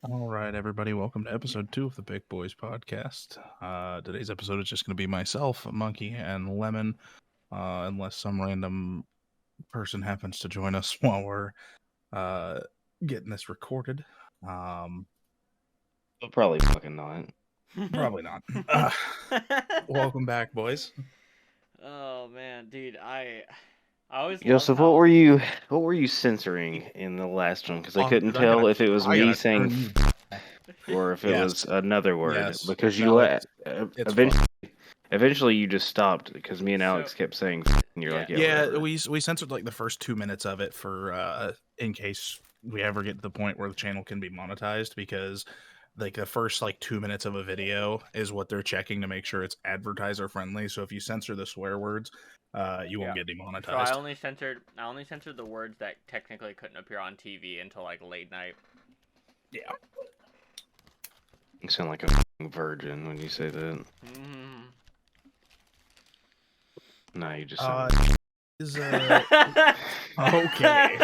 All right, everybody, welcome to episode 2 of the BicBois podcast. Today's episode is just going to be myself, Monkey, and Lemon, unless some random person happens to join us while we're getting this recorded. Probably fucking not. Probably not. Welcome back, boys. Oh man, dude, I always love Joseph, how what were you censoring in the last one? Because I couldn't tell if it was me saying or if it was another word. Yes. Because No, you it's eventually you just stopped because me and Alex kept saying and you're like, yeah, we censored like the first 2 minutes of it for in case we ever get to the point where the channel can be monetized, because like the first like 2 minutes of a video is what they're checking to make sure it's advertiser friendly. So if you censor the swear words, you won't get demonetized. So I only censored the words that technically couldn't appear on TV until like late night. Yeah. You sound like a virgin when you say that. No, you just sound okay.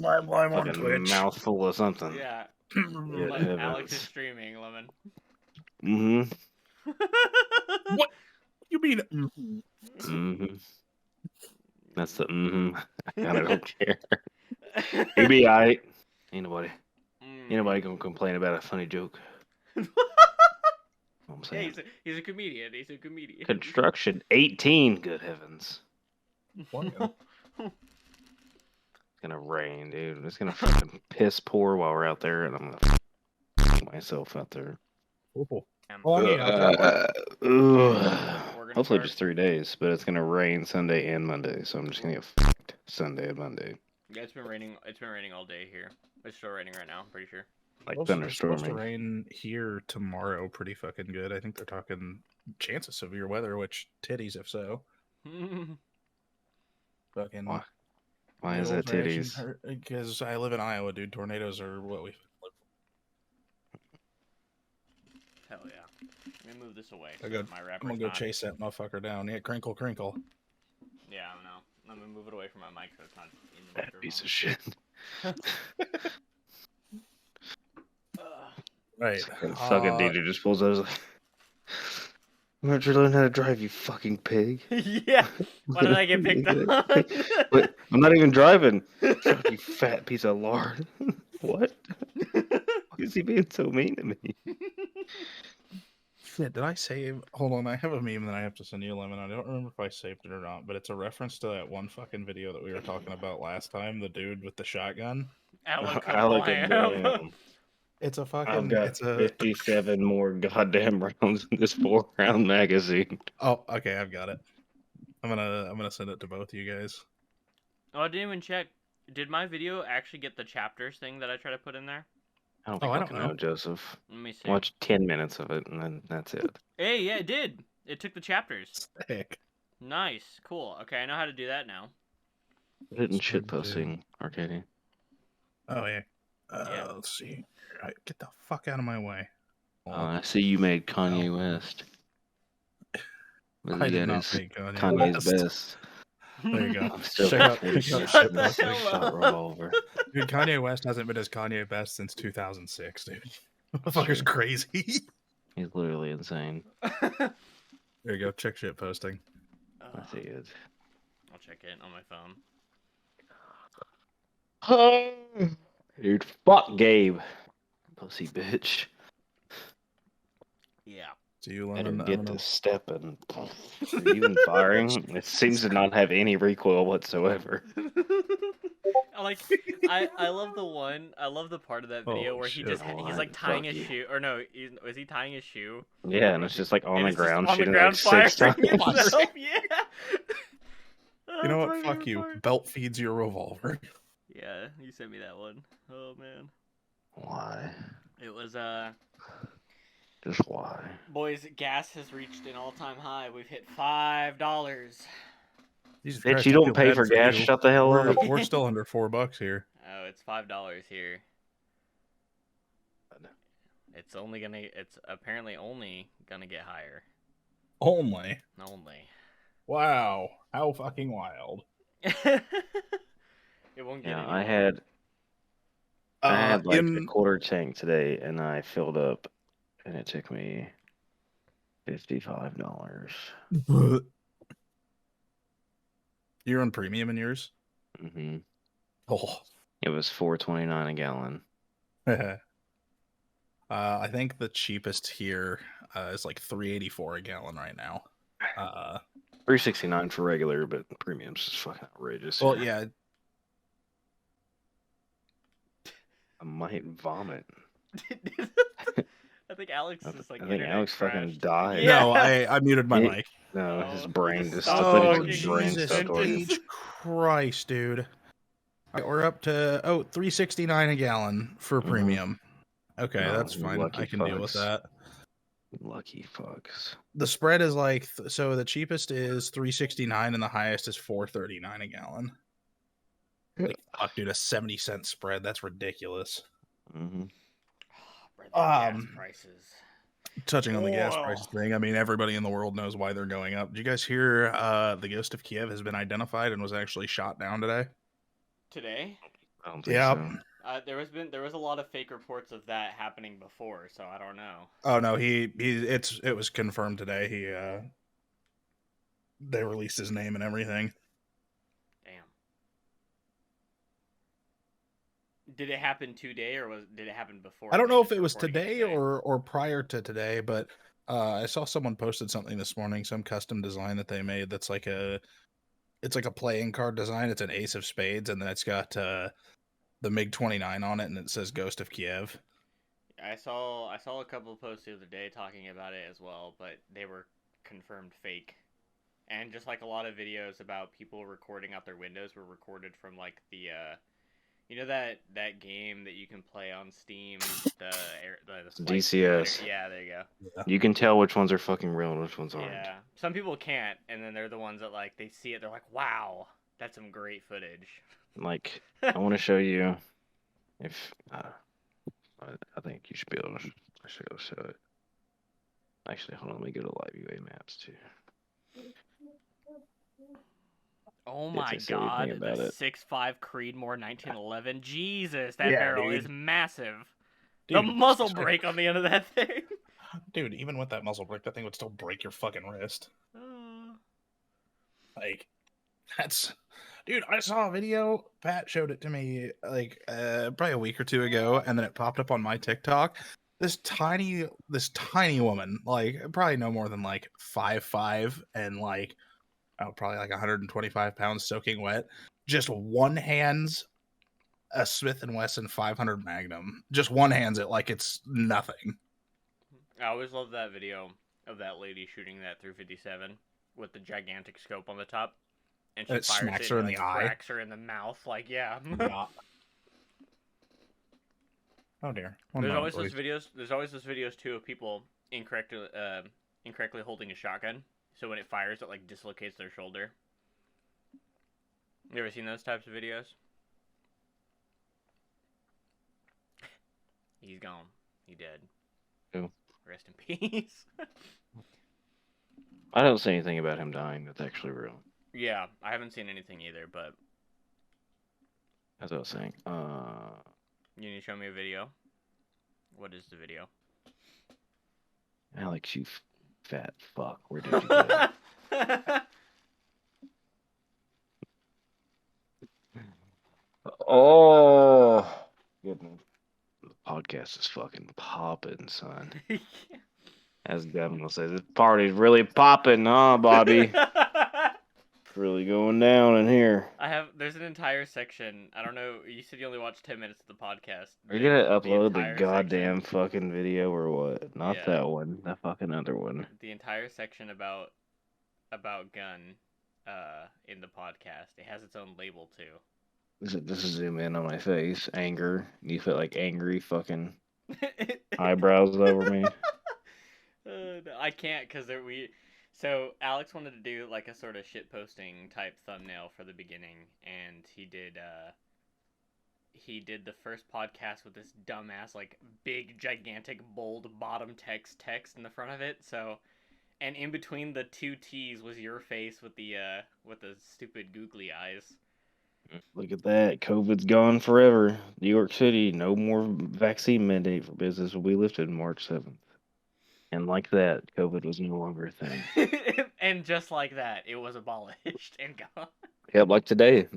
I'm on Twitch. Mouthful of something. Yeah. Yeah, Alex is streaming, Lemon. What you mean? That's the I kinda don't care. He be aight. Ain't nobody gonna complain about a funny joke. I'm saying. Yeah, he's a comedian. He's a comedian. Construction 18, good heavens. What? It's gonna rain, dude. It's gonna fucking piss pour while we're out there, and I'm gonna myself out there. Hopefully just 3 days, but it's gonna rain Sunday and Monday, so I'm just gonna get fucked Sunday and Monday. Yeah, it's been raining. It's been raining all day here. It's still raining right now. I'm pretty sure. Like It's thunderstorming. supposed to rain here tomorrow, pretty fucking good. I think they're talking chance of severe weather, which titties if so. Fucking. Why is that titties? Because I live in Iowa, dude. Tornadoes are what we live Hell yeah. Let me move this away. I'm gonna go chase that motherfucker down. Yeah, crinkle, crinkle. Yeah, I don't know. I'm gonna move it away from my mic so it's not in the That piece of shit. Right. Fucking DJ just pulls out. Why don't you learn how to drive, you fucking pig? Yeah. Why did I get picked on? Wait, I'm not even driving. You fat piece of lard. What? Why is he being so mean to me? Shit, did I save? Hold on, I have a meme that I have to send you, Lemon. I don't remember if I saved it or not, but it's a reference to that one fucking video that we were talking about last time, the dude with the shotgun. It's a fucking. I've got 57 more goddamn rounds in this 4-round magazine. Oh, okay, I've got it. I'm gonna send it to both of you guys. Oh, I didn't even check. Did my video actually get the chapters thing that I tried to put in there? I don't think I can know, Joseph. Let me see. Watch 10 minutes of it, and then that's it. Hey, yeah, it did. It took the chapters. Sick. Nice, cool. Okay, I know how to do that now. Put it in shitposting, Arcadia. Oh yeah. Let's see. Right, get the fuck out of my way. I see you made Kanye West. I did not make Kanye's best. There you go. I'm still shot revolver. Dude, Kanye West hasn't been as Kanye best since 2006, dude. Motherfucker's crazy. He's literally insane. There you go. Check shit posting. I see it. I'll check it on my phone. Dude, fuck Gabe. Pussy bitch. Yeah. Do you better get to stepping? Even firing? It seems to not have any recoil whatsoever. I love the one. I love the part of that video where he's like tying his shoe. Or no, is he tying his shoe? Yeah, and it's just like on the ground, shooting like 6 times. Yeah. You know what? Fuck you. Belt feeds your revolver. Yeah, you sent me that one. Oh man. Why? It was Just why? Boys, gas has reached an all-time high. We've hit $5. Bitch, you don't pay for gas. Shut the hell up. We're still under $4 here. Oh, it's $5 here. It's apparently only gonna get higher. Only. Wow. How fucking wild. It won't get Yeah, any I warmer. had like a In quarter tank today, and I filled up, and it took me $55. you're on premium in yours. Mm-hmm. Oh, It was $4.29 a gallon. I think the cheapest here is like $3.84 a gallon right now. $3.69 for regular, but premium's just fucking outrageous. Well, Here. yeah, I might vomit. I think Alex is like I think internet Alex fucking crashed. died. Yeah. no, I muted my He- mic. No, his Oh, he brain just just stopped I thought Oh, his talking brain Jesus stopped working. mid-sentence. H. Christ, dude. All right, we're up to $3.69 a gallon for premium. Okay, Oh, that's you fine. lucky I can deal with fucks. that. Lucky fucks. The spread is like so the cheapest is $3.69 and the highest is $4.39 a gallon. Like fuck, dude, a 70-cent spread. That's ridiculous. Mm-hmm. Gas prices. Touching on the gas Whoa. prices thing, I mean, everybody in the world knows why they're going up. Did you guys hear the Ghost of Kyiv has been identified and was actually shot down today? Today? I don't think Yeah. so. There was a lot of fake reports of that happening before, so I don't know. Oh no, it was confirmed today. They released his name and everything. Damn. Did it happen today, or did it happen before? I don't They know if just it was reporting it today or prior to today, but I saw someone posted something this morning, some custom design that they made that's like it's like a playing card design. It's an ace of spades, and then it's got the MiG-29 on it, and it says Ghost of Kyiv. I saw a couple posts the other day talking about it as well, but they were confirmed fake. And just like a lot of videos about people recording out their windows were recorded from like the you know that game that you can play on Steam, the flight DCS. simulator? Yeah, there you go. You can tell which ones are fucking real and which ones aren't. Yeah, some people can't, and then they're the ones that like they see it, they're like, "Wow, that's some great footage." Like, I want to show you if I think you should be able to. I should be able to show it. Actually, hold on. Let me go to Live UA Maps too. Oh It my doesn't say anything god, about the it. 6.5 Creedmoor 1911. Jesus, that Yeah, barrel dude. is massive. Dude, The muzzle brake on the end of that thing. Dude, even with that muzzle brake, that thing would still break your fucking wrist. Like, that's... Dude, I saw a video. Pat showed it to me, like, probably a week or two ago, and then it popped up on my TikTok. This tiny woman, like, probably no more than, like, 5'5", and, like, probably, like, 125 pounds soaking wet, just one-hands a Smith & Wesson 500 Magnum. Just one-hands it like it's nothing. I always love that video of that lady shooting that 357 with the gigantic scope on the top, and she And it fires smacks it her in and the eye. cracks her in the mouth. Like, yeah. Yeah. Oh dear. There's always those videos too of people incorrectly holding a shotgun, so when it fires, it like dislocates their shoulder. You ever seen those types of videos? He's gone. He dead. Who? Rest in peace. I don't say anything about him dying. That's actually real. Yeah, I haven't seen anything either, but As I was saying. you need to show me a video. What is the video? Alex, you fat fuck. Where did you go? Oh, goodness. The podcast is fucking popping, son. As Devin will say, this party's really popping, huh, Bobby? It's really going down in here. There's an entire section. I don't know. You said you only watched 10 minutes of the podcast. Are you gonna upload the entire goddamn section, fucking video or what? Not Yeah. that one. The fucking other one. the entire section about gun in the podcast. It has its own label too. This is zoom in on my face. Anger. You feel like angry fucking eyebrows over me. I can't because So Alex wanted to do like a sort of shit posting type thumbnail for the beginning, and he did the first podcast with this dumbass like big gigantic bold bottom text in the front of it. So, and in between the two T's was your face with the stupid googly eyes. Look at that. COVID's gone forever. New York City, no more vaccine mandate for business will be lifted March 7th. And like that, COVID was no longer a thing. And just like that, it was abolished and gone. Yep, like today,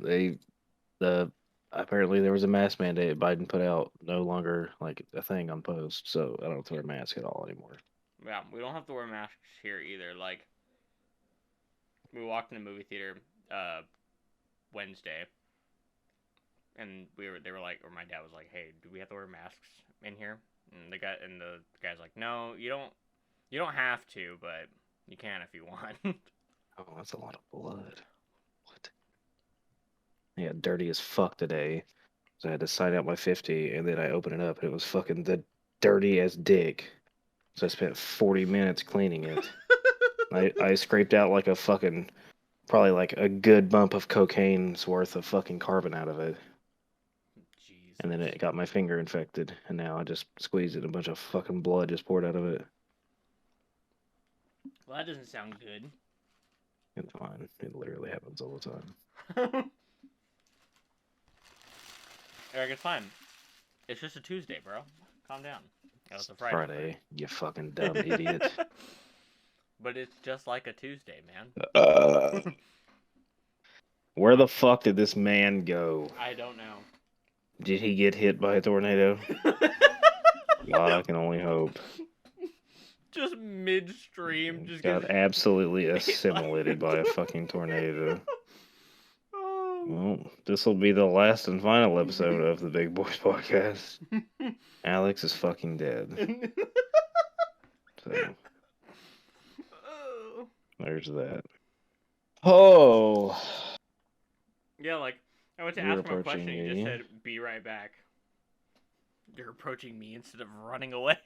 apparently there was a mask mandate Biden put out, no longer like a thing on post, so I don't have to wear a mask at all anymore. Yeah, we don't have to wear masks here either. Like, we walked in the movie theater Wednesday, and they were like, or my dad was like, "Hey, do we have to wear masks in here?" And the guy's like, "No, you don't have to, but you can if you want." Oh, that's a lot of blood. What? Yeah, dirty as fuck today. So I had to sign out my 50, and then I opened it up, and it was fucking the dirty as dick. So I spent 40 minutes cleaning it. I scraped out like a fucking, probably like a good bump of cocaine's worth of fucking carbon out of it. Jesus. And then it got my finger infected, and now I just squeezed it, and a bunch of fucking blood just poured out of it. Well, that doesn't sound good. It's fine. It literally happens all the time. Eric, it's fine. It's just a Tuesday, bro. Calm down. It was a Friday, you fucking dumb idiot. But it's just like a Tuesday, man. Where the fuck did this man go? I don't know. Did he get hit by a tornado? God, I can only hope. Just midstream, just got absolutely assimilated by a fucking tornado. Well, this will be the last and final episode of the BicBois podcast. Alex is fucking dead. So, there's that. Oh. Yeah, like, I went to ask him a question, he just said, "Be right back." You're approaching me instead of running away.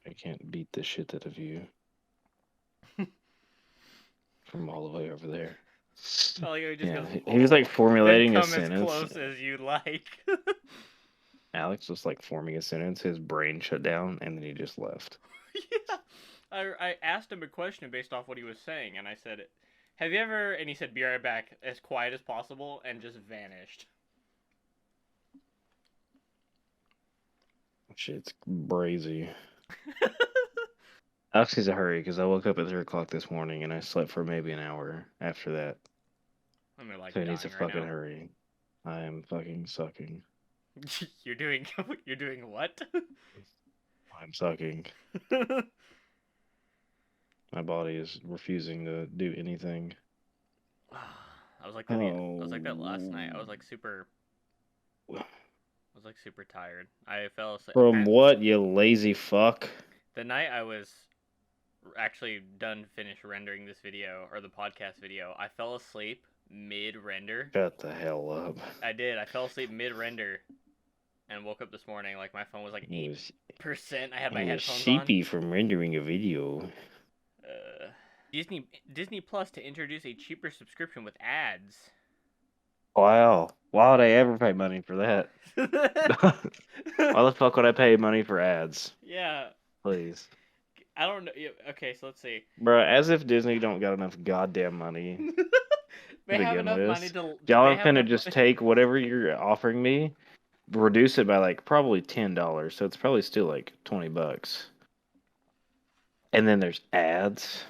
I can't beat the shit out of you. From all the way over there. Oh, he was like formulating a sentence. Come as close as you like. Alex was like forming a sentence, his brain shut down, and then he just left. Yeah. I asked him a question based off what he was saying, and I said, "Have you ever," and he said, "Be right back," as quiet as possible, and just vanished. Shit's brazy. Alex needs to hurry, because I woke up at 3 o'clock this morning, and I slept for maybe an hour after that. Like, so he needs to fucking hurry. I am fucking sucking. You're doing what? I'm sucking. My body is refusing to do anything. I was like that last night. I was like super tired. I fell asleep. From what, you lazy fuck? The night I was actually finished rendering this video, or the podcast video, I fell asleep mid-render. Shut the hell up. I did. I fell asleep mid-render and woke up this morning, like, my phone was like 8%. I had my headphones on. Sheepy from rendering a video. Disney Plus to introduce a cheaper subscription with ads. Wow. Why would I ever pay money for that? Why the fuck would I pay money for ads? Yeah. Please. I don't know. Okay, so let's see. Bro, as if Disney don't got enough goddamn money. They have enough money to... Y'all are gonna just take whatever you're offering me, reduce it by like probably $10, so it's probably still like $20. And then there's ads.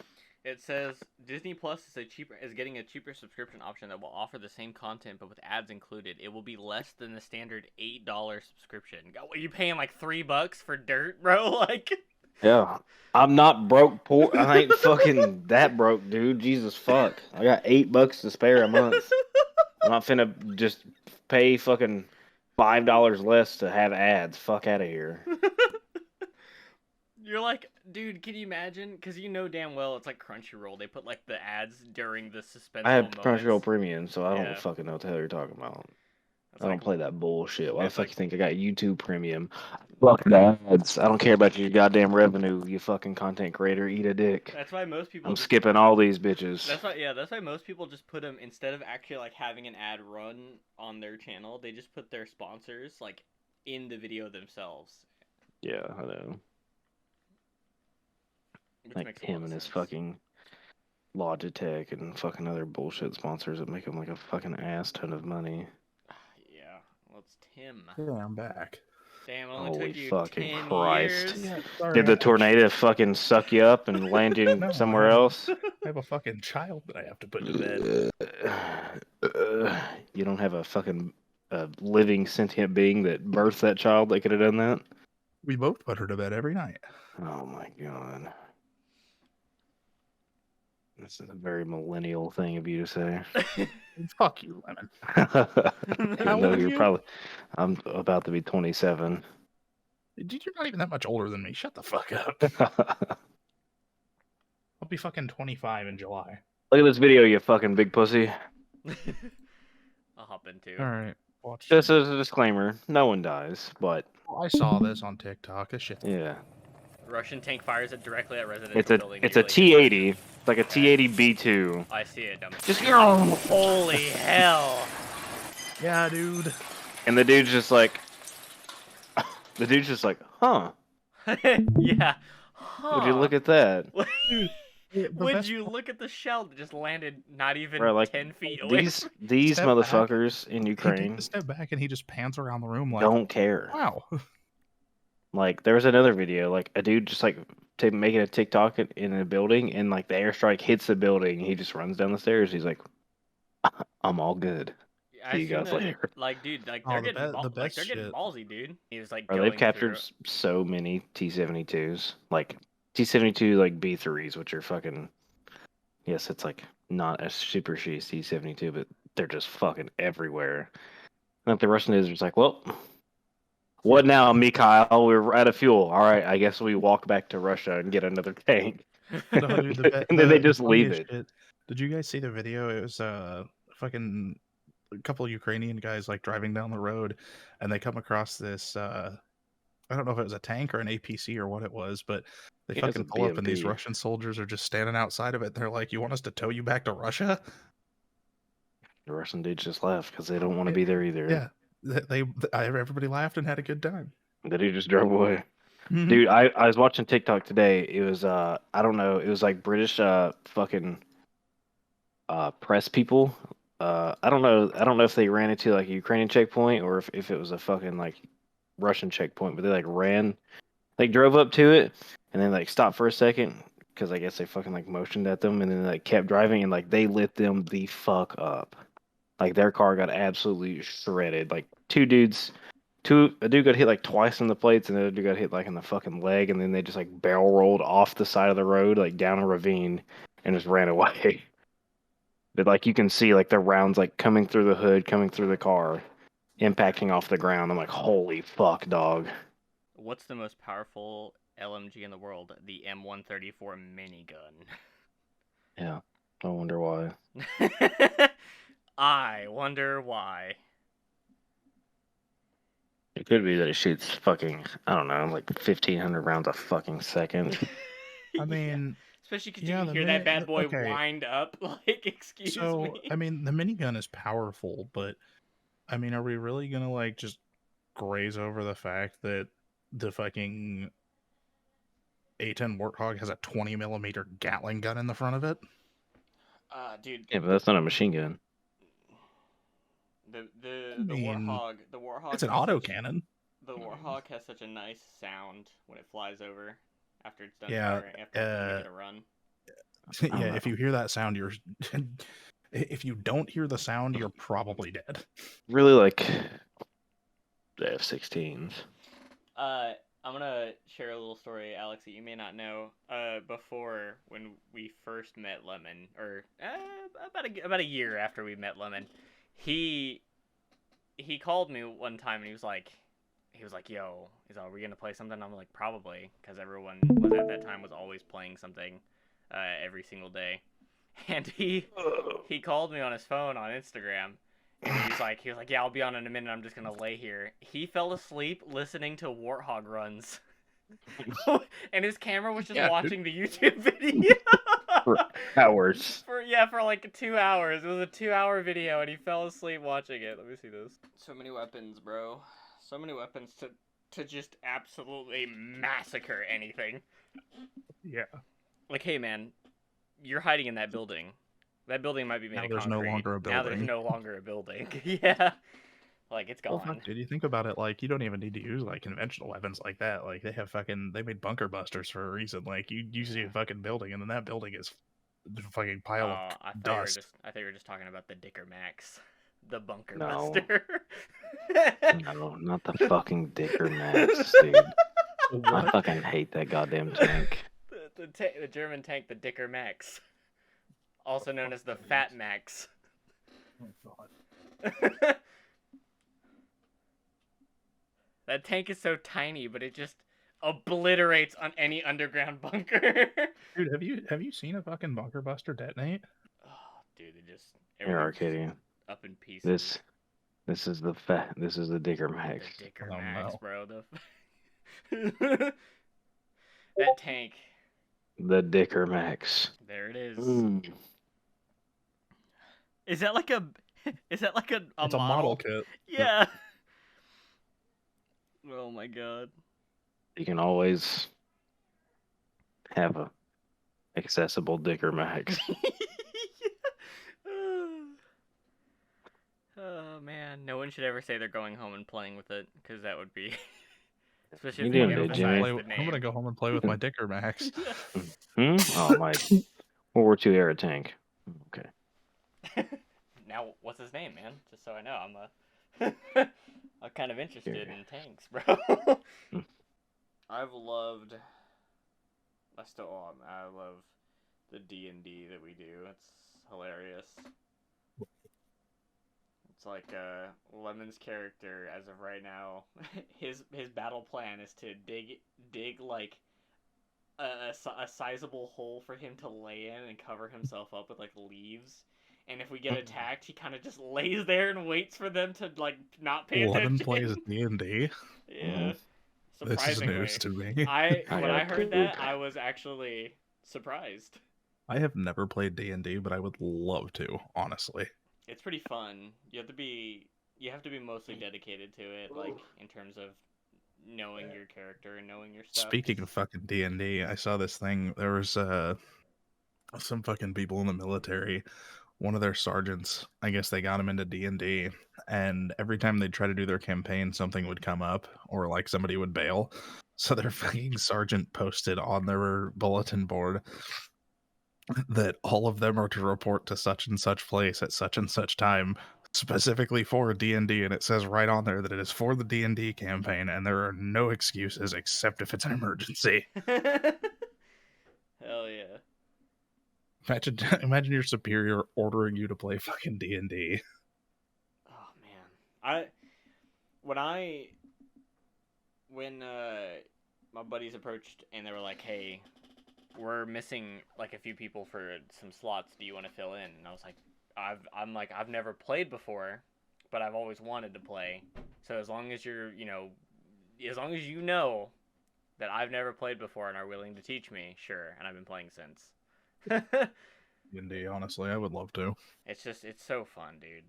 It says Disney Plus is getting a cheaper subscription option that will offer the same content but with ads included. It will be less than the standard $8 subscription. What, are you paying like $3 for dirt, bro? Like, yeah, I'm not broke poor. I ain't fucking that broke, dude. Jesus fuck, I got $8 to spare a month. I'm not finna just pay fucking $5 less to have ads. Fuck out of here. You're like, dude, can you imagine? Because you know damn well it's like Crunchyroll. They put like the ads during the suspenseful I have moments. Crunchyroll Premium, so I don't fucking know what the hell you're talking about. I don't play that bullshit. Why the fuck you think I got YouTube Premium? Fuck ads. I don't care about your goddamn revenue, you fucking content creator. Eat a dick. That's why most people... I'm skipping all these bitches. That's why most people just put them, instead of actually like having an ad run on their channel, they just put their sponsors like in the video themselves. Yeah, I know. Which like makes him and his fucking Logitech and fucking other bullshit sponsors that make them like a fucking ass ton of money. Yeah, well, it's Tim. Yeah, I'm back. Damn, it only Holy took you fucking 10 Christ. years. Yeah, sorry. Did the tornado fucking suck you up and land you No, somewhere else? I have a fucking child that I have to put to bed. You don't have a fucking living sentient being that birthed that child that could have done that? We both put her to bed every night. Oh my god. This is a very millennial thing of you to say. Fuck you, Lemon. Even old though are you're you? probably, I'm about to be 27. Dude, you're not even that much older than me. Shut the fuck up. I'll be fucking 25 in July. Look at this video, you fucking big pussy. I'll hop into. All right, watch. Just as a disclaimer, no one dies, but I saw this on TikTok. This shit. yeah. Russian tank fires it directly at residential It's a building. it's a nearly T-80. It's like a Okay. T-80 B2. I see it. Just Holy hell! Yeah, dude. and the dude's just like, huh? Yeah. Would you look at that? Would you look at the shell that just landed not even Bro, like 10 feet away? these Step motherfuckers in He Ukraine takes a step back and he just pans around the room like, don't care. wow. Like there was another video, like a dude just like making a TikTok in a building, and like the airstrike hits the building. He just runs down the stairs. He's like, "I'm all good." See you guys later. Like, dude, like Oh, they're the getting be- the best they're getting shit. ballsy, dude. He was like Bro, going they've captured so many T-72s, like T-72 like B3s, which are fucking. Yes, it's like not a super sheet T-72, but they're just fucking everywhere. Like the Russian is just like, well, what now, Mikhail? We're out of fuel. All right, I guess we walk back to Russia and get another tank. No, dude, And then they just leave funniest it. shit. Did you guys see the video? It was fucking a couple of Ukrainian guys like driving down the road, and they come across this. I don't know if it was a tank or an APC or what it was, but they Yeah, it's fucking a pull up, and these BMP. Russian soldiers are just standing outside of it. They're like, "You want us to tow you back to Russia?" The Russian dudes just left because they don't want to Yeah, be there either. Yeah, everybody laughed and had a good time. The dude just drove away. Mhm. Dude, I was watching TikTok today. It was I don't know, it was like British fucking press people. I don't know if they ran into like a Ukrainian checkpoint or if it was a fucking like Russian checkpoint, but they like drove up to it and then like stopped for a second because I guess they fucking like motioned at them and then like kept driving and like they lit them the fuck up. Like their car got absolutely shredded. Like a dude got hit like twice in the plates and the other dude got hit like in the fucking leg and then they just like barrel rolled off the side of the road like down a ravine and just ran away. But like you can see like the rounds like coming through the hood, coming through the car, impacting off the ground. I'm like, holy fuck, dog. What's the most powerful LMG in the world? The M134 minigun. Yeah. I wonder why. I wonder why. It could be that it shoots fucking, I don't know, like 1,500 rounds a fucking second. I mean, especially because yeah, you can hear that bad boy okay. wind up. Like, excuse So, me. I mean, the minigun is powerful, but I mean, are we really gonna like just graze over the fact that the fucking A10 Warthog has a 20 millimeter Gatling gun in the front of it? Dude. Yeah, but that's not a machine gun. The mean, Warthog. It's an autocannon. The Warthog has such a nice sound when it flies over after it's done Yeah, firing. After you make it a run. Yeah, if you hear that sound, you're. If you don't hear the sound, you're probably dead. Really like the F-16s. I'm gonna share a little story, Alex, that you may not know. Before when we first met Lemon, or about a year after we met Lemon, he called me one time and he was like, "Yo, are we gonna play something?" I'm like, "Probably," because everyone was at that time was always playing something, every single day, and he called me on his phone on Instagram. And he was like, "Yeah, I'll be on in a minute. I'm just gonna lay here." He fell asleep listening to Warthog runs, and his camera was just watching the YouTube video for hours. For like 2 hours. It was a 2-hour video, and he fell asleep watching it. Let me see this. So many weapons, bro. So many weapons to just absolutely massacre anything. Yeah. Like, hey man, you're hiding in that building. That building might be made Now of there's no concrete. longer a Now there's building. no longer a building. Yeah. Like, it's Well, gone. fuck, dude, you think about it, like, you don't even need to use, like, conventional weapons like that. Like, they made bunker busters for a reason. Like, you see a fucking building, and then that building is a fucking pile of I dust. thought you were just talking about the Dicker Max. The bunker No. buster. No, not the fucking Dicker Max, dude. I fucking hate that goddamn tank. The German tank, the Dicker Max. Also known as the Fat Max. Oh, God. That tank is so tiny, but it just obliterates on any underground bunker. Dude, have you seen a fucking bunker buster detonate? Oh, dude, it just Here, everything's Arcadia. up in pieces. This is the Dicker Max. The Dicker Oh, Max, no. bro. That tank. The Dicker Max. There it is. Mm. Is that like a? Is that like a It's a model kit. Yeah. Oh my god. You can always have a accessible Dicker Max. Oh man, no one should ever say they're going home and playing with it, because that would be, especially You if they doing it, emphasize Jimmy? the I'm name. gonna go home and play with my Dicker Max. Oh, my World War II era tank. Okay. Now, what's his name, man? Just so I know, I'm kind of interested in tanks, bro. I've loved. I love the D&D that we do. It's hilarious. It's like Lemon's character, as of right now, his battle plan is to dig like a sizable hole for him to lay in and cover himself up with like leaves. And if we get attacked, he kind of just lays there and waits for them to like not pay Lemon attention. plays D&D. Yeah. This is Surprisingly, news to me. when I gotta heard poop. that, I was actually surprised. I have never played D&D, but I would love to, honestly. It's pretty fun. You have to be mostly dedicated to it, like in terms of knowing your character and knowing your stuff. Speaking of fucking D&D, I saw this thing. There was some fucking people in the military. One of their sergeants, I guess they got him into D&D, and every time they'd try to do their campaign, something would come up, or like somebody would bail. So their fucking sergeant posted on their bulletin board that all of them are to report to such and such place at such and such time, specifically for D&D, and it says right on there that it is for the D&D campaign, and there are no excuses except if it's an emergency. Hell yeah. Imagine your superior ordering you to play fucking D&D. Oh man, when my buddies approached and they were like, "Hey, we're missing like a few people for some slots. Do you want to fill in?" And I was like, I've never played before, but I've always wanted to play. So as long as as long as you know that I've never played before and are willing to teach me, sure. And I've been playing since. D&D, honestly, I would love to. It's so fun, dude.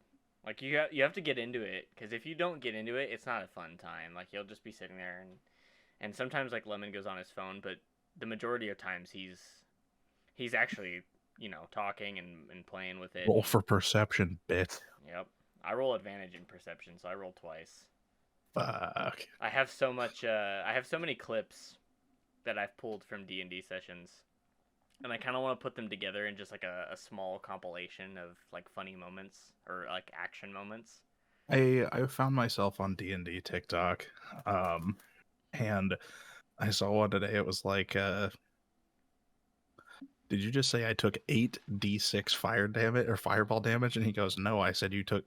Like you have to get into it, because if you don't get into it, it's not a fun time. Like you'll just be sitting there and sometimes like Lemon goes on his phone, but the majority of times he's actually, talking and playing with it. Roll for perception, bitch. Yep. I roll advantage in perception, so I roll twice. Fuck. I have so many clips that I've pulled from D&D sessions, and I kind of want to put them together in just like a small compilation of like funny moments or like action moments. I found myself on D&D TikTok, and I saw one today. It was like, did you just say I took 8d6 fire damage or fireball damage? And he goes, no, I said you took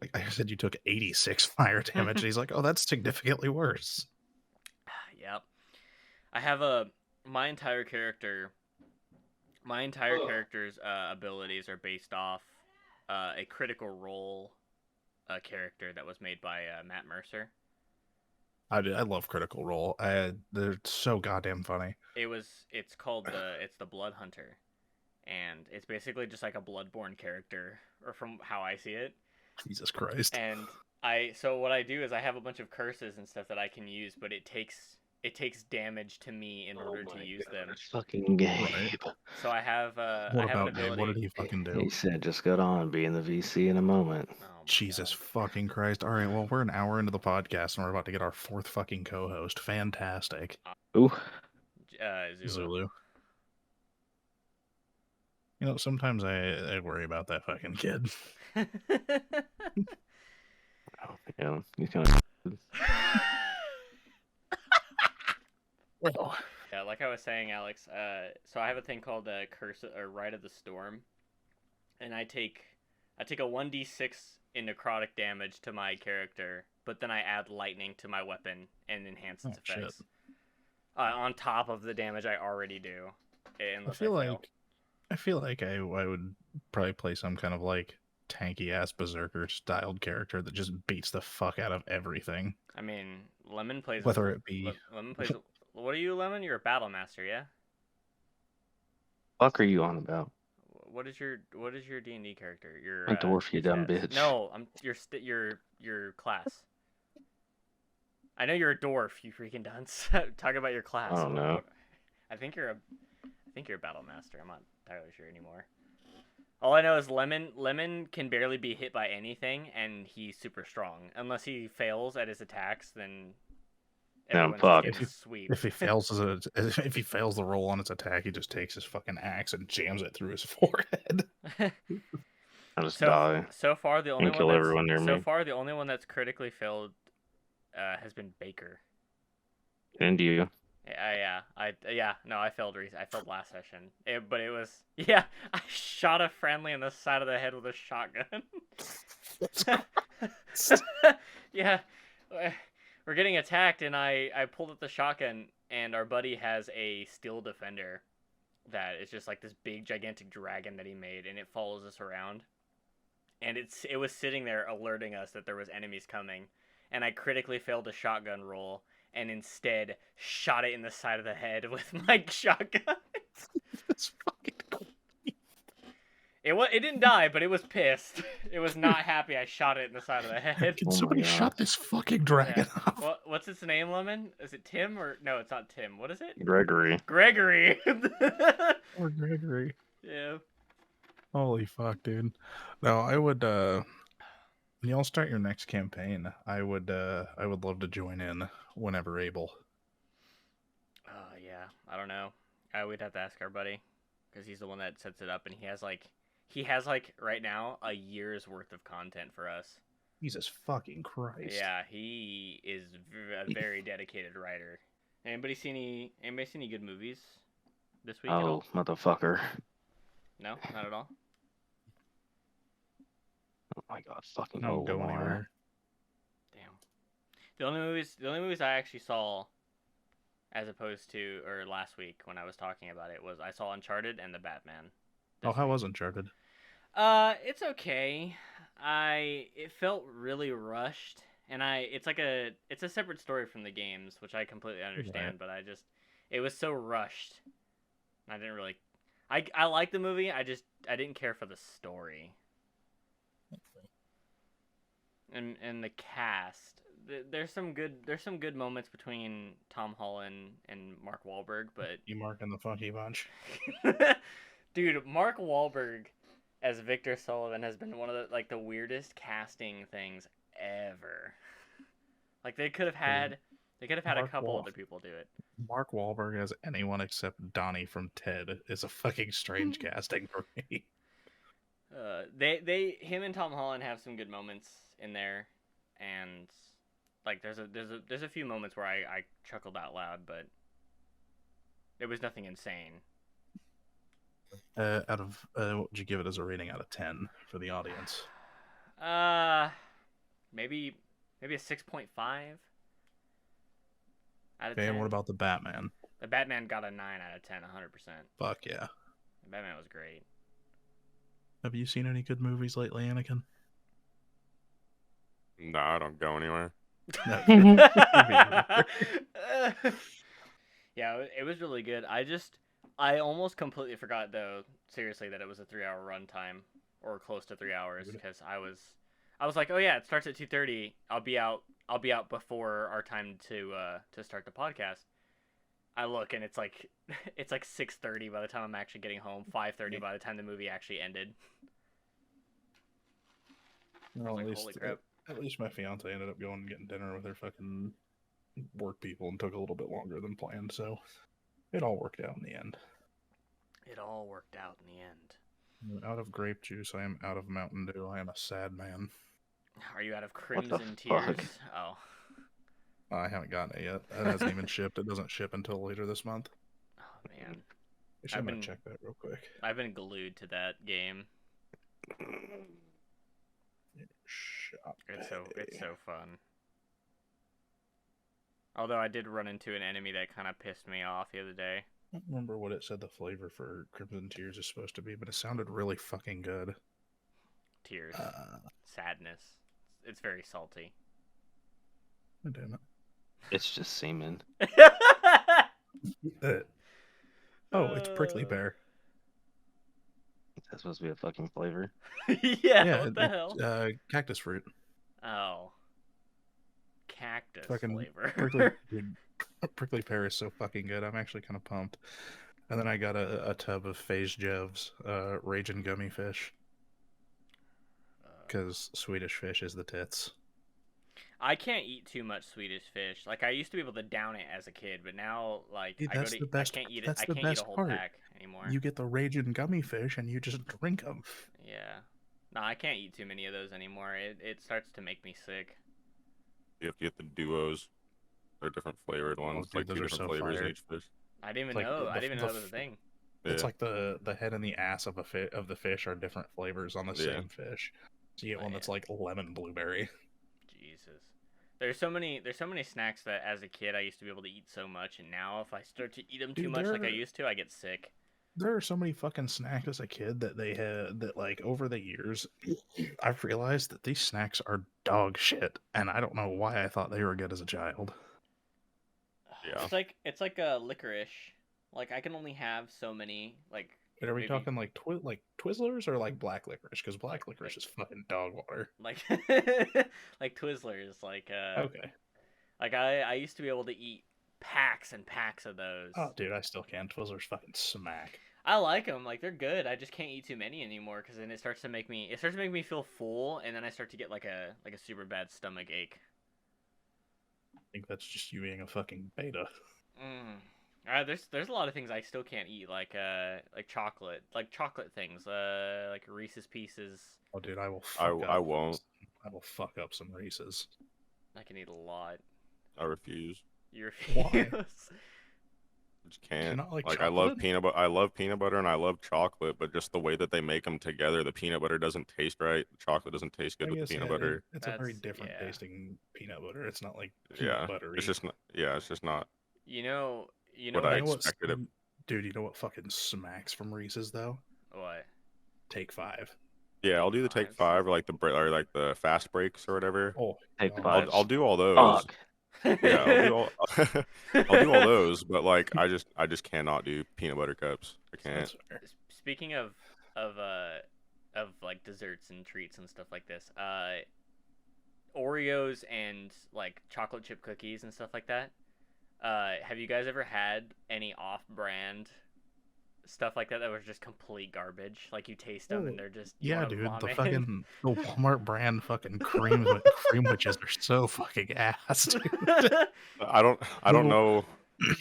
86 fire damage. And he's like, oh, that's significantly worse. Yep. I have my entire character's abilities are based off a Critical Role character that was made by Matt Mercer. I love Critical Role. They're so goddamn funny. It's called the Blood Hunter, and it's basically just like a Bloodborne character, or from how I see it. Jesus Christ. And so what I do is I have a bunch of curses and stuff that I can use, but it takes it takes damage to me in order to use them. Fucking Gabe. Right. So I have What I have an about Gabe? ability. What did he fucking do? He said, "Just got on, be in the VC in a moment." Oh my Jesus God. fucking Christ. All right, well, we're an hour into the podcast and we're about to get our fourth fucking co-host. Fantastic. Ooh. Zulu. Zulu. You know, sometimes I worry about that fucking kid. Yeah, he's kind of. Well, Yeah, like I was saying, Alex. So I have a thing called Curse or Rite of the Storm, and I take a 1d6 in necrotic damage to my character, but then I add lightning to my weapon and enhance its effects. On top of the damage I already do. I feel like I would probably play some kind of like tanky ass berserker styled character that just beats the fuck out of everything. I mean, Lemon plays. Whether it be Lemon plays. What are you, Lemon? You're a battle master, yeah. Fuck are you on about? What is your D&D character? Your A dwarf, you dumb stats. bitch. No, I'm your class. I know you're a dwarf, you freaking dunce. Talk about your class. I don't know. I think you're a battle master. I'm not entirely sure anymore. All I know is Lemon can barely be hit by anything, and he's super strong. Unless he fails at his attacks, then everyone's just getting sweep. If he fails if he fails the roll on its attack, he just takes his fucking axe and jams it through his forehead. I just die. So far, the only and kill everyone near me. So far, the only one that's critically failed has been Baker. And you. I failed. I failed last session. But it was I shot a friendly in the side of the head with a shotgun. Yeah, we're getting attacked, and I pulled up the shotgun, and our buddy has a steel defender that is just like this big gigantic dragon that he made, and it follows us around. And it was sitting there alerting us that there was enemies coming, and I critically failed a shotgun roll. And instead shot it in the side of the head with my shotgun. That's fucking cool. It didn't die, but it was pissed. It was not happy I shot it in the side of the head. Can somebody shut this fucking dragon off? Well, what's its name, Lemon? Is it Tim or no? It's not Tim. What is it? Gregory. Gregory. Or Gregory. Yeah. Holy fuck, dude. No, I would. When y'all start your next campaign, I would love to join in whenever able. Yeah. I don't know. We'd have to ask our buddy, because he's the one that sets it up, and he has like right now a year's worth of content for us. Jesus fucking Christ. Yeah, he is a very dedicated writer. Anybody see any good movies this week? Oh, motherfucker. No, not at all. Oh my god, fucking Don't go anywhere. Damn. The only movies I actually saw, as opposed to last week when I was talking about it, was I saw Uncharted and The Batman. How was Uncharted? It's okay. It felt really rushed, and it's a separate story from the games, which I completely understand, Right. but it was so rushed. I didn't really. I like the movie. I didn't care for the story. And the cast, there's some good moments between Tom Holland and Mark Wahlberg, but You marking the Funky Bunch? dude, Mark Wahlberg as Victor Sullivan has been one of the weirdest casting things ever. Like they could have had a couple other people do it. Mark Wahlberg as anyone except Donnie from Ted is a fucking strange casting for me. Him and Tom Holland have some good moments in there, and like there's a few moments where I chuckled out loud, but it was nothing insane. Out of what would you give it as a rating out of 10 for the audience? Maybe a 6.5 out of Okay, 10. and what about the Batman? The Batman got a 9 out of 10, 100%. Fuck yeah. The Batman was great. Have you seen any good movies lately, Anakin? No, I don't go anywhere. Yeah, it was really good. I almost completely forgot, though, seriously, that it was a 3-hour runtime, or close to 3 hours, because I was like, oh yeah, it starts at 2:30. I'll be out I'll be out before our time to start the podcast. I look and it's like 6:30 by the time I'm actually getting home. 5:30 by the time the movie actually ended. Well, like, holy crap. At least my fiance ended up going and getting dinner with her fucking work people and took a little bit longer than planned, so it all worked out in the end. It all worked out in the end. I'm out of grape juice. I am out of Mountain Dew. I am a sad man. Are you out of Crimson Tears? Oh. I haven't gotten it yet. It hasn't even shipped. It doesn't ship until later this month. Oh, man. I'm going to check that real quick. I've been glued to that game. It's so fun. Although I did run into an enemy that kind of pissed me off the other day. I don't remember what it said the flavor for Crimson Tears is supposed to be, but it sounded really fucking good. Tears. Sadness. It's very salty. Oh, damn it. It's just semen. It's prickly pear. That's supposed to be a fucking flavor. Yeah, what the hell? Cactus fruit. Oh. Cactus fucking flavor. Prickly pear is so fucking good. I'm actually kind of pumped. And then I got a tub of Phase Jev's Raging Gummy Fish. Because Swedish fish is the tits. I can't eat too much Swedish fish. Like, I used to be able to down it as a kid, but now, like, Dude, I can't eat it. I can't eat a whole pack anymore. You get the Raging Gummy Fish and you just drink them. Yeah. No, I can't eat too many of those anymore. It starts to make me sick. You have to get the duos. They're different flavored ones. Dude, like two different flavors in each fish. I didn't even know. I didn't even know that was a thing. It's like the head and the ass of the fish are different flavors on the same fish. So you get one that's like lemon blueberry. Jesus. There's so many snacks that as a kid I used to be able to eat so much, and now if I start to eat them too much like I used to, I get sick. There are so many fucking snacks as a kid that they had that, like, over the years I've realized that these snacks are dog shit, and I don't know why I thought they were good as a child. Yeah. It's like a licorice. Like, I can only have so many, like. But are we talking like Twizzlers or like black licorice? Because black licorice is fucking dog water. Like like Twizzlers, like okay. Like I used to be able to eat packs and packs of those. Oh, dude, I still can. Twizzlers fucking smack. I like them, like they're good. I just can't eat too many anymore because then it starts to make me feel full, and then I start to get like a super bad stomach ache. I think that's just you being a fucking beta. There's a lot of things I still can't eat, like chocolate things, like Reese's Pieces. Oh, dude, I will. I won't. I will fuck up some Reese's. I can eat a lot. I refuse. You refuse? Why? I just can't. Like I love peanut butter. I love peanut butter and I love chocolate, but just the way that they make them together, the peanut butter doesn't taste right. The chocolate doesn't taste good with the peanut butter. It's a very different tasting peanut butter. It's not like peanut buttery. It's just not. Yeah, it's just not. You know what I expected it. Dude, you know what fucking smacks from Reese's though? What? Take 5. Yeah, I'll do the Take 5 or like the fast breaks or whatever. Oh, Take 5. I'll do all those. Fuck. Yeah, I'll do all those, but like I just cannot do peanut butter cups. I can't. Speaking of like desserts and treats and stuff like this, Oreos and like chocolate chip cookies and stuff like that. Have you guys ever had any off-brand stuff like that was just complete garbage? Like you taste them and they're just dude. vomit. The Walmart brand fucking cream witches are so fucking ass. Dude. I don't know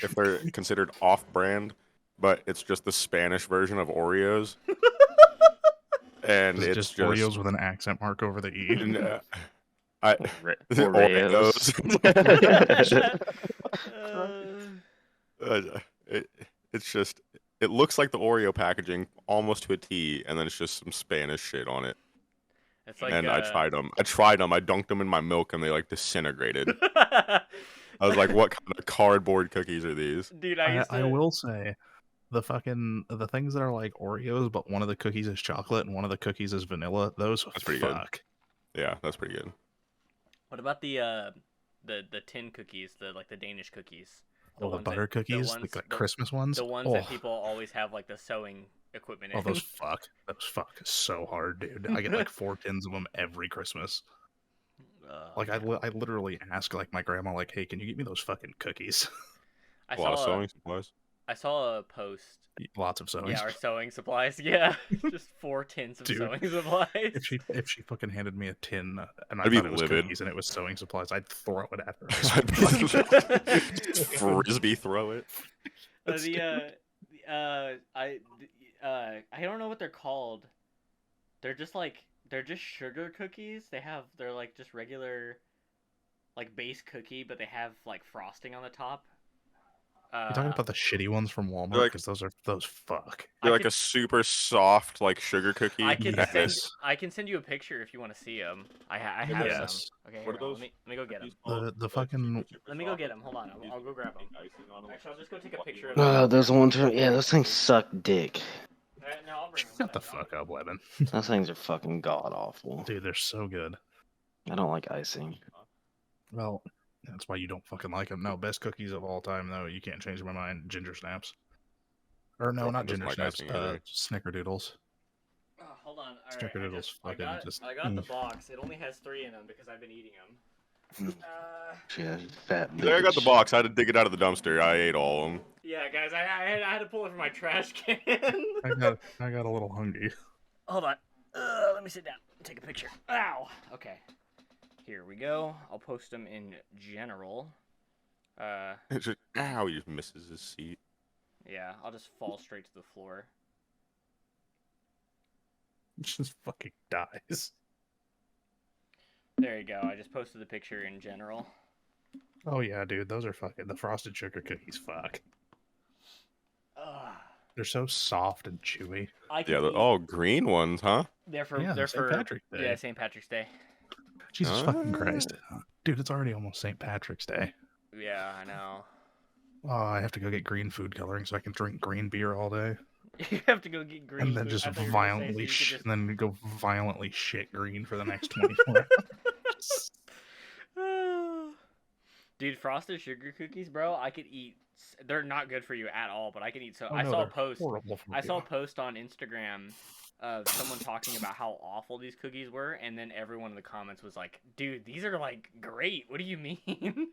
if they're considered off-brand, but it's just the Spanish version of Oreos, and it's just Oreos with an accent mark over the E. And, Oreos. It's just. It looks like the Oreo packaging almost to a T, and then it's just some Spanish shit on it. It's like, I tried them. I dunked them in my milk, and they like disintegrated. I was like, "What kind of cardboard cookies are these?" Dude, I will say, the things that are like Oreos, but one of the cookies is chocolate and one of the cookies is vanilla. That's pretty good. Yeah, that's pretty good. What about the tin cookies, the Danish cookies? The butter cookies, like Christmas ones. The ones that people always have like the sewing equipment in. Oh, those fuck so hard, dude. I get like 4 tins of them every Christmas. Like I literally ask like my grandma, like, "Hey, can you get me those fucking cookies?" I A lot of saw sewing supplies. I saw a post. Lots of sewing. Yeah, our sewing supplies. Yeah, just 4 tins of Dude, sewing supplies. If she fucking handed me a tin and I I'd be thought it was livid. cookies and it was sewing supplies, I'd throw it at her. Just frisbee throw it. I don't know what they're called. They're just sugar cookies. They're like just regular, like base cookie, but they have like frosting on the top. You're talking about the shitty ones from They're Walmart like- because those fuck. They're I like can- a super soft like sugar cookie. I can Yes. I can send you a picture if you want to see them. I have Yes. some. Okay, What are here, those? let me go get them. The fucking Let me go get them. Hold on, I'll go grab them. Actually, I'll just go take a picture of them. Those ones. Yeah, those things suck dick. No, I'll bring them. shut the fuck up, Levin. Those things are fucking god awful. Dude, they're so good. I don't like icing. Well, that's why you don't fucking like them. No, best cookies of all time though. You can't change my mind. Ginger snaps. Or no, not Doesn't ginger like snaps. icing either. Snickerdoodles. Oh, hold on. All right, Snickerdoodles fucking just. I got the box. It only has 3 in them because I've been eating them. Yeah, fat bitch. Yeah, I got the box. I had to dig it out of the dumpster. I ate all of them. Yeah, guys, I had to pull it from my trash can. I got a little hungry. Hold on. Let me sit down and take a picture. Ow. Okay. Here we go. I'll post them in general. It's just, ow, he just misses his seat. Yeah, I'll just fall straight to the floor. Just fucking dies. There you go. I just posted the picture in general. Oh yeah, dude, those are fucking the frosted sugar cookies. Fuck, Ugh. they're so soft and chewy. I can Yeah, the eat- all green ones, huh? They're for Yeah, they're St. for Patrick's Day. Yeah, St. Patrick's Day. Jesus fucking Ah. Christ, dude, it's already almost St. Patrick's Day. Yeah, I know. Oh, I have to go get green food coloring so I can drink green beer all day, You have to go get green. and then food. just I thought you were gonna say so violently, you could just- and then go violently shit green for the next 24 hours. Dude, frosted sugar cookies, bro. I could eat. They're not good for you at all, but I can eat. So Oh, I no, saw a they're post. horrible for I saw a you. post on Instagram of someone talking about how awful these cookies were, and then everyone in the comments was like, "Dude, these are like great. What do you mean?"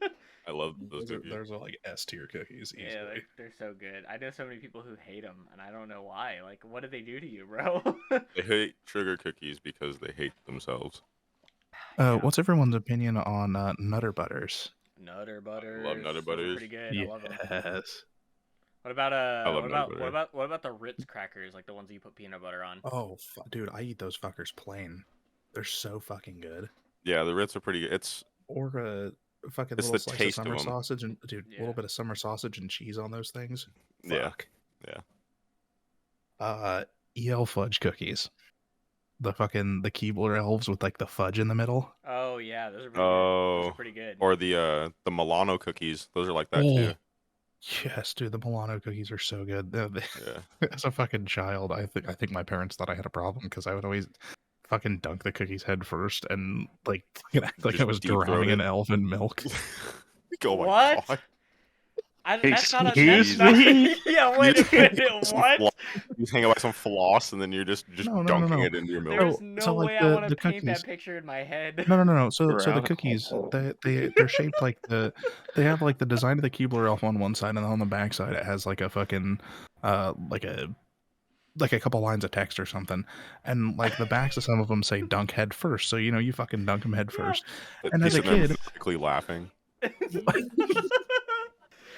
I love those cookies. Those are like S tier cookies easily. Yeah, they're so good. I know so many people who hate them, and I don't know why. Like, what did they do to you, bro? They hate sugar cookies because they hate themselves. Yeah. What's everyone's opinion on Nutter Butters? Nutter butters? Nutter Those are Butters. pretty good. I love them. Yes. What about love Nutter Butter. what about the Ritz crackers, like the ones that you put peanut butter on? Oh, dude, I eat those fuckers plain. They're so fucking good. Yeah, the Ritz are pretty good. It's Or a fucking It's little the slice of taste of summer 'em. sausage and dude, a Yeah. little bit of summer sausage and cheese on those things. Yeah. Fuck. Yeah. EL fudge cookies. The Keebler elves with like the fudge in the middle. Oh yeah, those are pretty good. Those Oh, are pretty good. or the Milano cookies. Those are like that Oh. too. Yes, dude, the Milano cookies are so good. Yeah. As a fucking child, I think my parents thought I had a problem because I would always fucking dunk the cookies head first and like act like I Just was deep throat drowning in it. elven milk. Oh my What? god. That's not a Excuse that's not- me? Yeah, wait a minute. Some What? floss- You hang out by some floss and then you're just No, dunking no. it into your milk. There's So- no so, like, way I want to the paint cookies- that picture in my head. No. So the Around. cookies, they're shaped like they have like the design of the Keebler elf on one side, and then on the back side it has like a fucking like a couple lines of text or something, and like the backs of some of them say "dunk head first," so you fucking dunk them head Yeah. first. But and he's as a sitting there kid- maniacally laughing.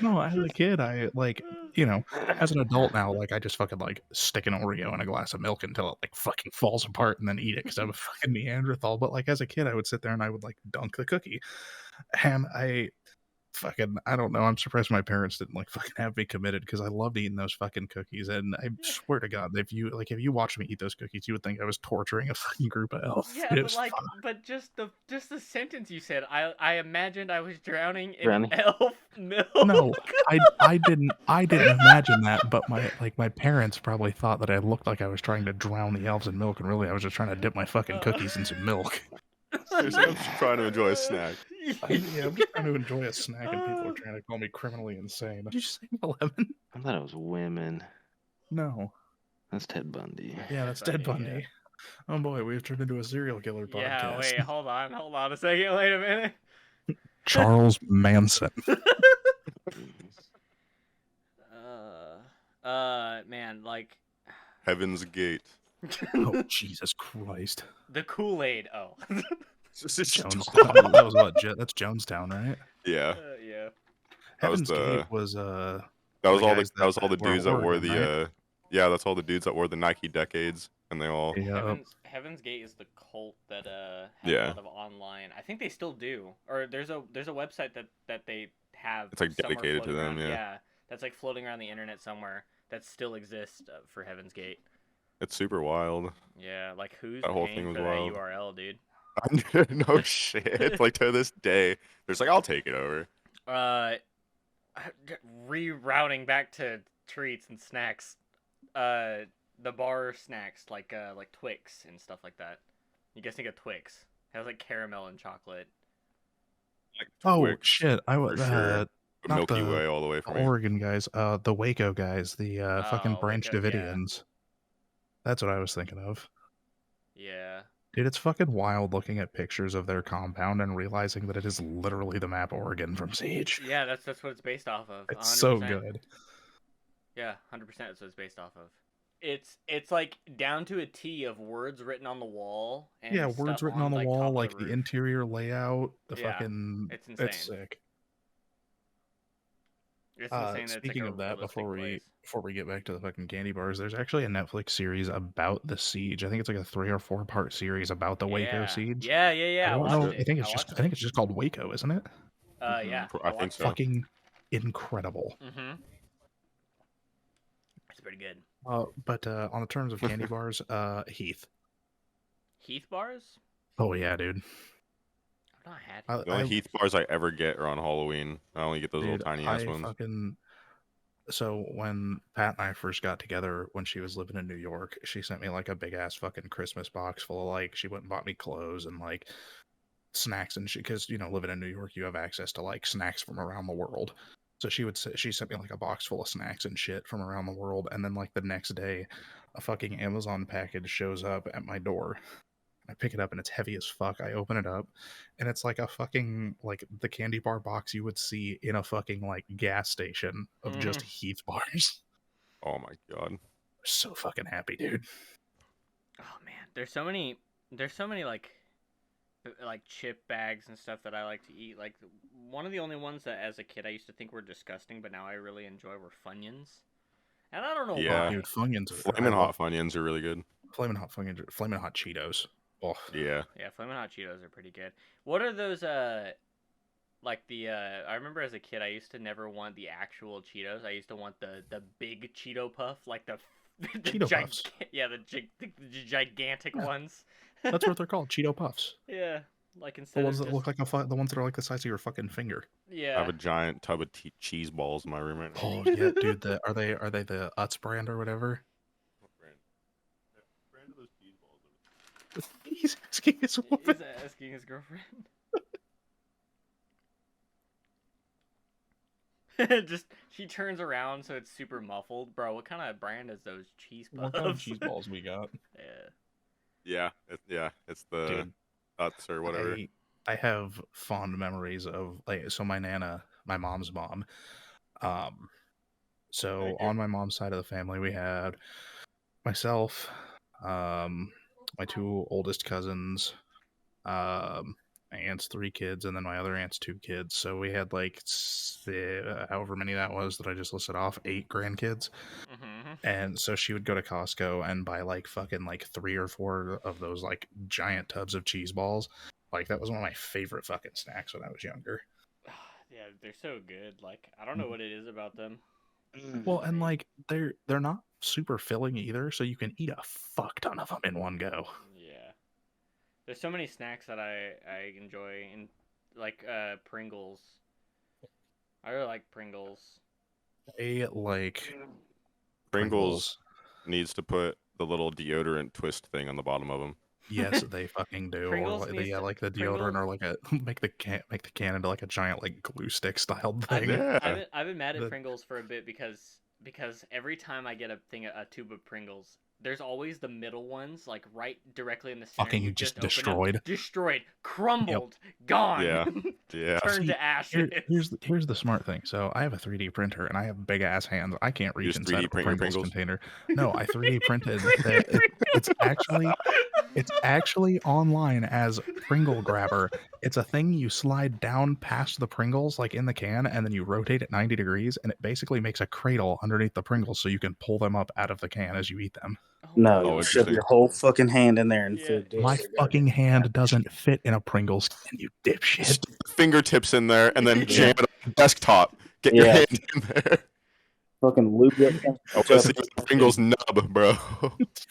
No, as a kid, I like as an adult now, like I just fucking like stick an Oreo in a glass of milk until it like fucking falls apart and then eat it because I'm a fucking Neanderthal. But like as a kid, I would sit there and I would like dunk the cookie, and I don't know. I'm surprised my parents didn't like fucking have me committed because I loved eating those fucking cookies. And I swear to God, if you watch me eat those cookies, you would think I was torturing a fucking group of elves. Yeah, It but was like, fun. but just the sentence you said, I imagined I was drowning in Drowning. elf milk. No, I didn't imagine that, but my parents probably thought that I looked like I was trying to drown the elves in milk, and really I was just trying to dip my fucking cookies in some milk. Seriously, I'm just trying to enjoy a snack. Yeah, I'm just trying to enjoy a snack, and people are trying to call me criminally insane. Did you say 11? I thought it was women. No. That's Ted Bundy. Yeah, that's Ted Bundy, Bundy. Oh boy, we've turned into a serial killer Yeah, podcast. wait, hold on a second, wait a minute. Charles Manson. Man, like Heaven's Gate. Oh Jesus Christ. the Kool-Aid. Oh. Jones. That was what? That's Jonestown, right? Yeah, Yeah. that was Heaven's Gate was that the was all the guys that was all the were dudes that wore Oregon, right? the yeah, that's all the dudes that wore the Nike Decades, and they all Yeah. Heaven's Gate is the cult that has Yeah. a lot of online. I think they still do. Or there's a website that they have. It's, like, somewhere dedicated to floating them, around. yeah. That's like floating around the internet somewhere that still exists for Heaven's Gate. it's super wild. Yeah, like who's That whole paying thing was for wild. that URL, dude? No shit. Like to this day, there's like I'll take it over. Rerouting back to treats and snacks. The bar snacks like Twix and stuff like that. You guys think of Twix? It has like caramel and chocolate. Like Oh Twix, shit! I was for sure. not Milky the Way all the way for me. Oregon guys. The Waco guys. The fucking Branch Waco, yeah. Davidians. That's what I was thinking of. Yeah. Dude, it's fucking wild looking at pictures of their compound and realizing that it is literally the map Oregon from Siege. Yeah, that's what it's based off of. It's 100%. so good. Yeah, 100%. That's what it's based off of. It's like down to a T of words written on the wall. And Yeah, stuff words written on the like, wall, top of like the roof. interior layout, the Yeah, fucking. it's insane. It's sick. It's insane. Speaking it's like of that, realistic before we get back to the fucking candy bars, there's actually a Netflix series about the siege. I think it's like a 3 or 4 part series about the Waco siege. Yeah. I I don't watched know. it. I think it's just called Waco, isn't it? Yeah. I think so. Fucking incredible. Mm-hmm. It's pretty good. But on the terms of candy bars, Heath. Heath bars? Oh yeah, dude. I've not had. The only Heath bars I ever get are on Halloween. I only get those Dude, little tiny ass ones. So when Pat and I first got together, when she was living in New York, she sent me like a big ass fucking Christmas box full of like, she went and bought me clothes and like snacks and shit. Because living in New York, you have access to like snacks from around the world. So she sent me like a box full of snacks and shit from around the world. And then like the next day, a fucking Amazon package shows up at my door. I pick it up and it's heavy as fuck. I open it up and it's like a fucking, like the candy bar box you would see in a fucking like gas station of just Heath bars. Oh my god. So fucking happy, dude. Oh man, there's so many like chip bags and stuff that I like to eat. Like one of the only ones that as a kid I used to think were disgusting, but now I really enjoy were Funyuns. And I don't know Yeah. why. Dude, Funyuns are Flamin' Hot Funyuns are really good. Flamin' Hot Funyuns, Flamin' Hot Cheetos. Oh. Yeah. Yeah, Flamin' Hot Cheetos are pretty good. What are those like the I remember as a kid I used to never want the actual Cheetos. I used to want the big Cheeto puff, like the Cheeto Puffs. Yeah, the gigantic ones. That's what they're called, Cheeto Puffs. Yeah, like The instead ones of that look like the ones that are like the size of your fucking finger. yeah. I have a giant tub of cheese balls in my room right now. Oh yeah, dude. Are they the Utz brand or whatever? What brand? What brand are those cheese balls? He's asking his woman. He's asking his girlfriend. Just she turns around so it's super muffled, bro. What kind of brand is those cheese puffs? What kind of cheese balls we got? Yeah. It's the Dude, Utz or whatever. I have fond memories of like, so my nana, my mom's mom. So on my mom's side of the family, we had myself, my 2 oldest cousins, my aunt's 3 kids, and then my other aunt's 2 kids. So we had like however many that was that I just listed off, 8 grandkids. And so she would go to Costco and buy like fucking like 3 or 4 of those like giant tubs of cheese balls. Like that was one of my favorite fucking snacks when I was younger. Yeah, they're so good. Like I don't know what it is about them. Well, and like they're not super filling either, so you can eat a fuck ton of them in one go. Yeah. There's so many snacks that I enjoy, and like Pringles. I really like Pringles. I like Pringles needs to put the little deodorant twist thing on the bottom of them. Yes, they fucking do. Pringles Or needs to- like the deodorant, or like make the can into like a giant like glue stick styled I've thing. been mad at The- Pringles for a bit because every time I get a tube of Pringles, there's always the middle ones, like right directly in the center. Fucking You just open destroyed. them, destroyed, crumbled, gone, Yeah. Yeah. turned See, to ashes. Here's the smart thing. So I have a 3D printer and I have big ass hands. I can't reach just inside 3D of a print your Pringles Pringles? container. No, I 3D printed that. It's actually online as Pringle Grabber. It's a thing you slide down past the Pringles, like in the can, and then you rotate it 90 degrees, and it basically makes a cradle underneath the Pringles so you can pull them up out of the can as you eat them. No, Oh, you shove interesting. your whole fucking hand in there and Yeah. fit My fucking hand doesn't fit in a Pringles can, you dipshit. Stick the fingertips in there and then Yeah. jam it on the desktop. Get your Yeah. hand in there. fucking lube that thing. I want to see the Pringles nub, bro.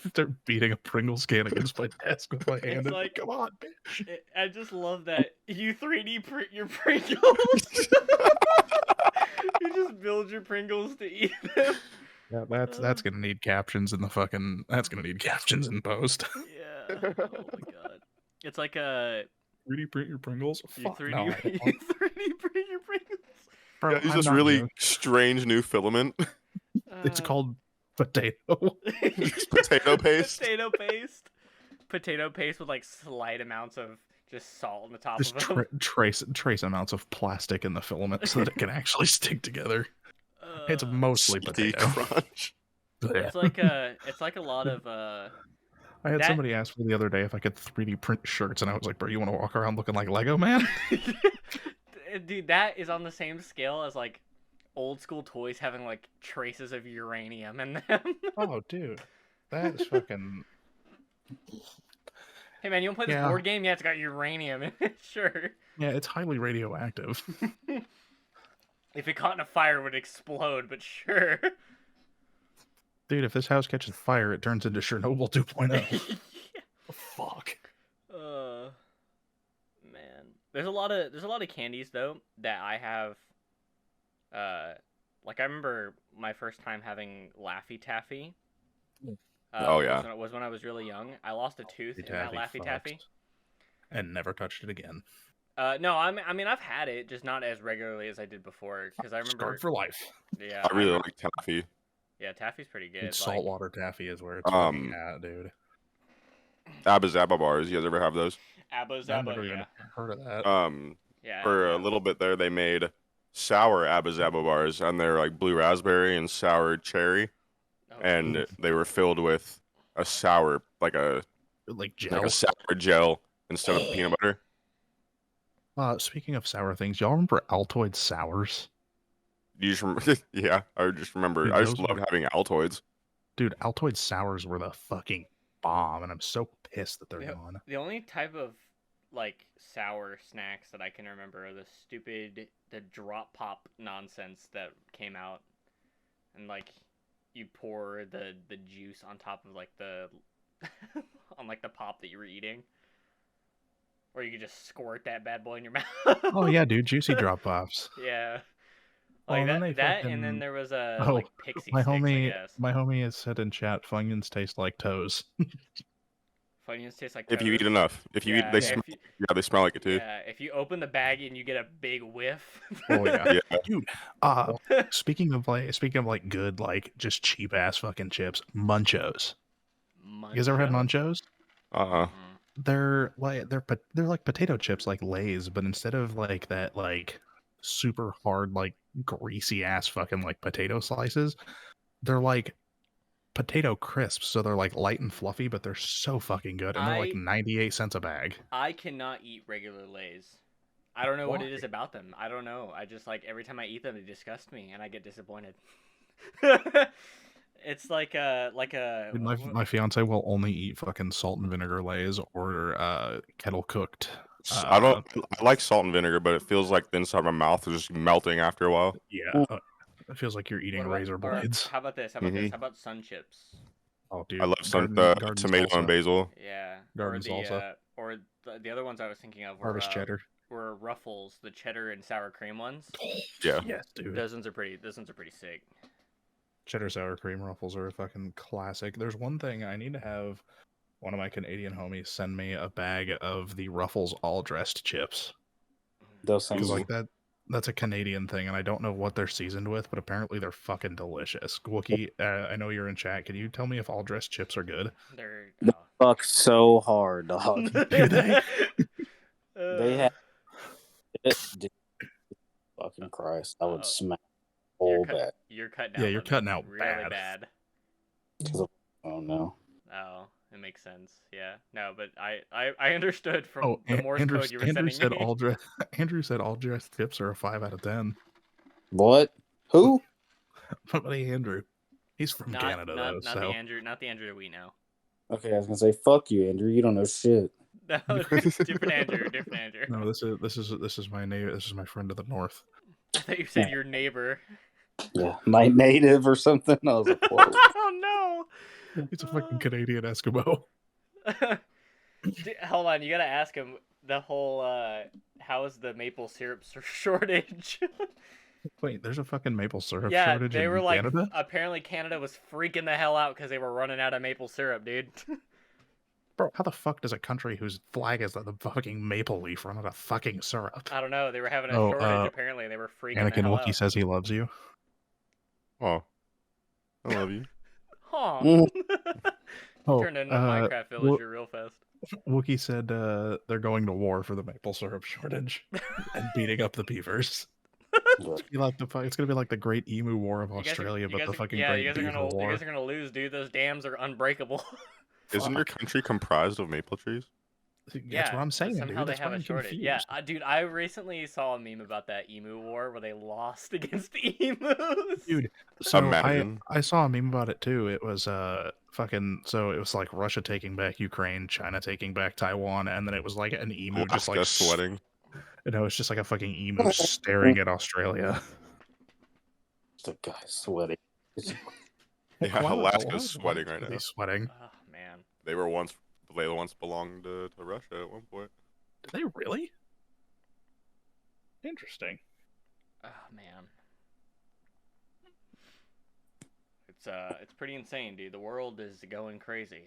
Start beating a Pringles can against my desk with my hand. It's and like- come on, bitch. I just love that you 3D print your Pringles. You just build your Pringles to eat them. Yeah, that's gonna need captions in the fucking. That's gonna need captions in post. Yeah. Oh my god. It's like a 3D print your Pringles. you Fuck 3D, no, I you don't want- 3D print your Pringles. Bro, Yeah, use I'm this not really joking. strange new filament. It's Uh, called potato. It's potato paste. Potato paste. Potato paste with like slight amounts of just salt on the top Just of them. trace amounts of plastic in the filament so that it can actually stick together. It's mostly Salty potato. crunch. Yeah. It's like a lot of I had that- somebody ask me the other day if I could 3D print shirts, and I was like, "Bro, you want to walk around looking like Lego Man?" dude, that is on the same scale as like old school toys having like traces of uranium in them. Oh, dude, that's fucking. Hey man, you wanna play this Yeah. board game? Yeah, it's got uranium in it. Sure. Yeah, it's highly radioactive. If it caught in a fire, it would explode, but sure. Dude, if this house catches fire, it turns into Chernobyl 2.0. Fuck. Man, there's a lot of candies though that I have. Like I remember my first time having Laffy Taffy. Oh, yeah. was when I was really young. I lost a tooth in that Laffy Taffy. fucked. And never touched it again. No, I mean I've had it, just not as regularly as I did before. Because I remember, Scarred for life. yeah, I really like taffy. yeah, Taffy's pretty good. Dude, like- saltwater taffy is where it's Um, fucking at, dude. Abba Zabba bars. You guys ever have those? Abba I've Zabba, never yeah, even heard of that. yeah. For a little bit there, they made sour Abba Zabba bars, and they're like blue raspberry and sour cherry, Oh, and they were filled with a sour, like a Gel. sour gel instead of peanut butter. Speaking of sour things, y'all remember Altoid sours? Do you just remember? Yeah, I just remember. Dude, I just those loved were- having Altoids. Dude, Altoid sours were the fucking bomb, and I'm so pissed that they're Yeah. gone. The only type of like sour snacks that I can remember are the drop pop nonsense that came out, and like you pour the juice on top of like the on like the pop that you were eating, or you could just squirt that bad boy in your mouth. Oh yeah, dude, juicy drop pops. Yeah. Well, Like then that, they and fucking- then there was a Oh, like pixie My sticks, I homie, guess. my homie has said in chat, Funyuns taste like toes. Funyuns taste like If you eat toes. enough, if you Yeah, eat, they if smell. you- Yeah, they smell like it too. Yeah, if you open the bag and you get a big whiff. Oh yeah, Yeah. dude. Speaking of like good like just cheap ass fucking chips, Munchos. You guys ever had Munchos? Uh huh. They're like potato chips like Lay's, but instead of like that like super hard like greasy ass fucking like potato slices, they're like potato crisps. So they're like light and fluffy, but they're so fucking good, and they're like I- 98 cents a bag. I cannot eat regular Lay's. I don't know what it Why? is about them. I don't know. I just like every time I eat them, they disgust me, and I get disappointed. It's like a Dude, my fiance will only eat fucking salt and vinegar Lay's or kettle cooked. I don't. I like salt and vinegar, but it feels like the inside of my mouth is just melting after a while. Yeah, it feels like you're eating What about- razor all right, blades. How about this? How about this? How about Sun Chips? Oh, dude, I love some garden tomato salsa, and basil. Yeah. Garden salsa. Or the other ones I was thinking of were harvest cheddar. were Ruffles, the cheddar and sour cream ones. Yeah. Yes, dude. Those ones are pretty sick. Cheddar sour cream Ruffles are a fucking classic. There's one thing I need to have one of my Canadian homies send me a bag of the Ruffles all dressed chips. Those Because things. like that, That's a Canadian thing, and I don't know what they're seasoned with, but apparently they're fucking delicious. Wookie, I know you're in chat. Can you tell me if all dressed chips are good? They're Fuck so hard, dog. Do they? They have it. Dude, fucking Christ, I would Uh-oh. smack You're so bad. You're cutting out. Yeah, you're Lemon. cutting out really bad. Oh no. Oh, it makes sense. Yeah. No, but I understood from Oh, the Morse Andrew, code you were Andrew sending said me. all dress. Andrew said all dressed chips are a 5 out of 10. What? Who? My buddy Andrew, he's from Not Canada though, not so the Andrew, not the Andrew that we know. Okay, I was gonna say fuck you, Andrew. You don't know shit. No, different Andrew. Different Andrew. no, this is my neighbor. This is my friend to the north. I thought you said your neighbor. Yeah, my native or something. I was like, whoa. Oh no! He's a fucking Canadian Eskimo. Hold on, you gotta ask him the whole how is the maple syrup shortage? Wait, there's a fucking maple syrup Yeah, shortage they in were like, Canada? apparently Canada was freaking the hell out because they were running out of maple syrup, dude. Bro, how the fuck does a country whose flag is the fucking maple leaf run out of fucking syrup? I don't know. They were having a Oh, shortage. Apparently, they were freaking the Anakin hell Wookie out. says he loves you. Oh, I love you. Huh. Mm. Oh, Turned into a Minecraft villager real fast. Wookie said they're going to war for the maple syrup shortage and beating up the beavers. It's gonna be like the Great Emu War of Australia, but the fucking Great Beaver War. You guys are gonna lose, dude. Those dams are unbreakable. Isn't your country comprised of maple trees? That's what I'm saying, somehow dude. they That's have why a I'm shortage. confused. Yeah, dude, I recently saw a meme about that emu war where they lost against the emus. Dude, so Imagine. I saw a meme about it too. It was so it was like Russia taking back Ukraine, China taking back Taiwan, and then it was like an emu just like sweating. No, it's just like a fucking emu staring at Australia. Just a guy sweating. Yeah, Why would- Alaska's why would sweating right they be now. Sweating. Oh man. They once belonged to Russia at one point. Did they really? Interesting. Oh man. It's pretty insane, dude. The world is going crazy.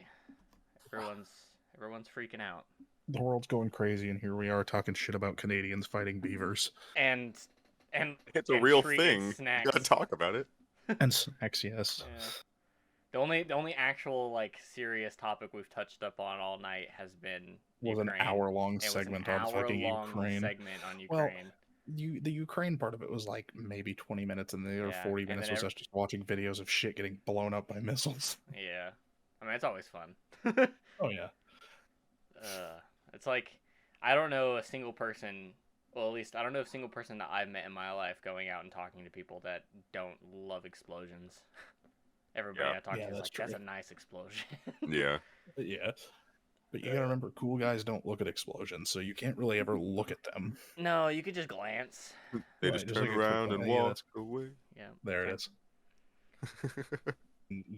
Everyone's freaking out. The world's going crazy, and here we are talking shit about Canadians fighting beavers. And It's a and real treat- thing. and You snacks. gotta talk about it. And snacks, yes. Yeah. The only actual like serious topic we've touched up on all night has been Was Ukraine. an hour-long It was segment an on fucking hour-long Ukraine. segment on Well, Ukraine. The Ukraine part of it was like maybe 20 minutes, and the other Yeah, 40 and minutes then was us just watching videos of shit getting blown up by missiles. Yeah, I mean it's always fun. Oh yeah. It's like I don't know a single person. Well, at least I don't know a single person that I've met in my life going out and talking to people that don't love explosions. Everybody Yeah. I talk to is that's like, true. that's a nice explosion. Yeah. Yeah. But you gotta remember, cool guys don't look at explosions, so you can't really ever look at them. No, you could just glance. They Right, just just turn like a quick around and one. Yeah, walk that's- away. Yeah. There it is.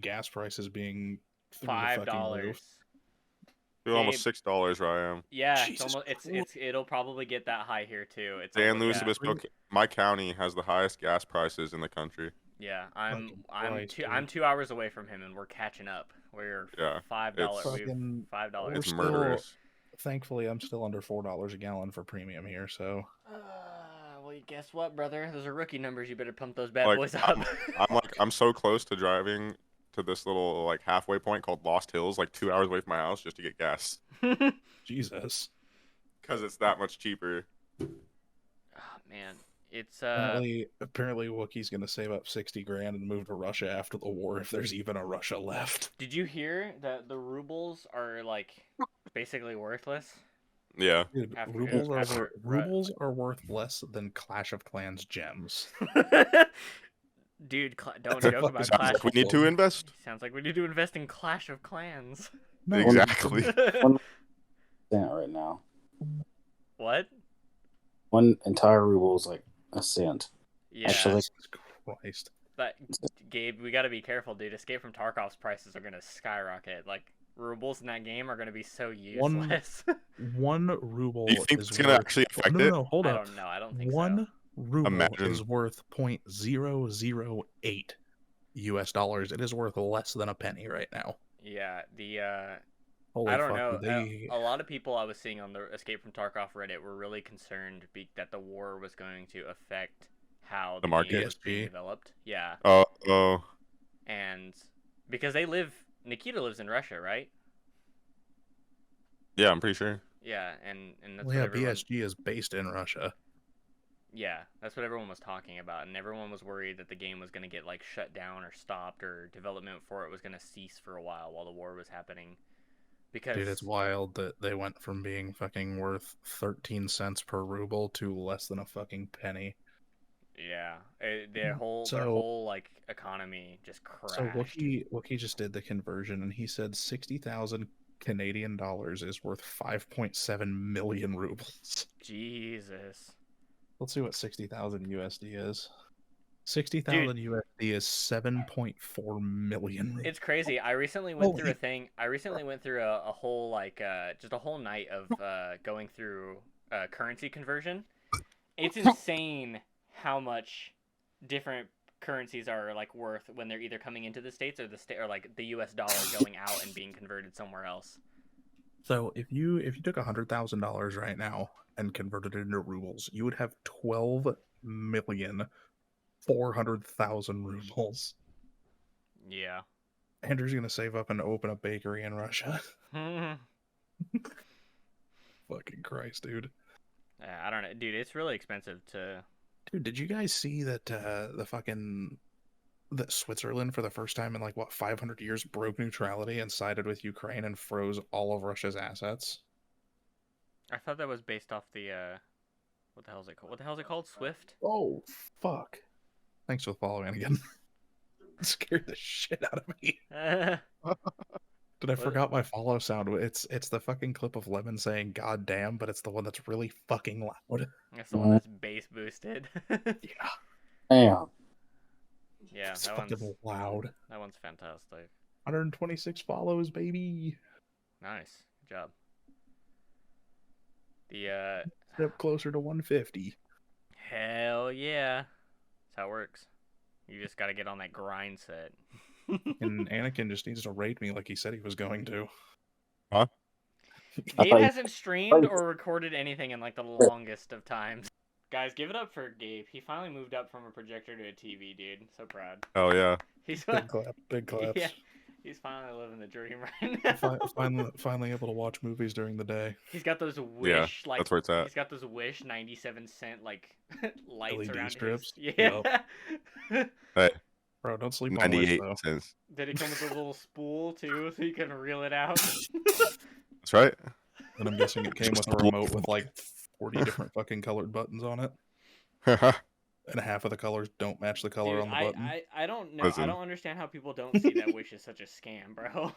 Gas prices being through the fucking $5. roof. They're almost $6 where I am. Yeah, Jesus it'll probably get that high here too. It's San almost- Luis yeah. Obispo, my county has the highest gas prices in the country. Yeah, Fucking Christ, I'm 2 hours away from him, and we're catching up. We're Yeah, $5. it's- Fucking- $5. We're It's still- murderous. Thankfully, I'm still under $4 a gallon for premium here, so Well, guess what, brother? Those are rookie numbers. You better pump those bad Like, boys up. I'm so close to driving to this little like halfway point called Lost Hills, like 2 hours away from my house, just to get gas Jesus. because it's that much cheaper. Oh, man, it's Apparently, Wookie's gonna save up 60 grand and move to Russia after the war if there's even a Russia left. Did you hear that the rubles are like basically worthless? Yeah, Dude, After- rubles are worth less than Clash of Clans gems. Dude, don't That's joke a about fucking- Clash. we need to invest. Sounds like we need to invest in Clash of Clans. No, Exactly. Cent right now. What? One entire ruble is like a cent. Yeah, Actually- Jesus Christ. but Gabe, we got to be careful, dude. Escape from Tarkov's prices are gonna skyrocket. Like rubles in that game are gonna be so useless. 1 ruble Do you think is it's gonna worth... actually affect no, it? no, hold I up. don't know. I don't think 1 so. ruble Imagine. is worth $0.008 US. It is worth less than a penny right now. Yeah, Holy I don't fuck, know. did they... A lot of people I was seeing on the Escape from Tarkov Reddit were really concerned that the war was going to affect how The the game market? was being ESG? developed. Yeah, Oh, and because Nikita lives in Russia, right? yeah, I'm pretty sure. Yeah, and that's Well, what yeah, everyone. BSG is based in Russia. Yeah, that's what everyone was talking about, and everyone was worried that the game was going to get like shut down or stopped, or development for it was going to cease for a while the war was happening. Dude, it's Because wild that they went from being fucking worth 13 cents per ruble to less than a fucking penny. yeah, their So, whole like economy just so crashed. Wookie just did the conversion, and he said 60,000 Canadian dollars is worth 5.7 million rubles. Jesus, Let's see what 60,000 USD is. dude, 60,000 USD is 7.4 million rubles. it's crazy. I recently went through a thing. I recently went through a whole like just a whole night of going through currency conversion. It's insane how much different currencies are like worth when they're either coming into the states or or like the U.S. dollar going out and being converted somewhere else. So if you took $100,000 right now and converted it into rubles, you would have 12,400,000 rubles. Yeah. Andrew's gonna save up and open a bakery in Russia. Yeah, Fucking Christ, dude. I don't know, dude. It's really expensive to. Dude, did you guys see that that Switzerland for the first time in like what 500 years broke neutrality and sided with Ukraine and froze all of Russia's assets? I thought that was based off the what the hell is it called? What the hell is it called? Swift? Oh fuck! Thanks for following again. It scared the shit out of me. Dude, I forgot my follow sound. It's the fucking clip of Lemon saying "God damn," but it's the one that's really fucking loud. That's the one that's bass boosted. Yeah, Damn. Yeah, it's fucking loud. that one's fantastic. 126 follows, baby. Nice. Good job. The Step closer to 150. hell yeah. That's how it works. You just gotta get on that grind set. And Anakin just needs to rate me like he said he was going to. Huh? Gabe thought you- hasn't streamed or recorded anything in like the longest of times. Guys, give it up for Gabe. He finally moved up from a projector to a TV, dude. So proud. Oh yeah. He's Big clap, big claps. Yeah, he's finally living the dream right now. Finally able to watch movies during the day. He's got those Yeah, Wish like that's where it's at. he's got those Wish 97-cent like lights LED around strips. his. Yeah. Hey, Bro, don't sleep on Wish 98 though. cents. Did it come with a little spool too, so you can reel it out? That's right. And I'm guessing it came with a remote with like 40 different fucking colored buttons on it. And half of the colors don't match the color Dude, on the button. I don't know. Listen. I don't understand how people don't see that Wish is such a scam, bro.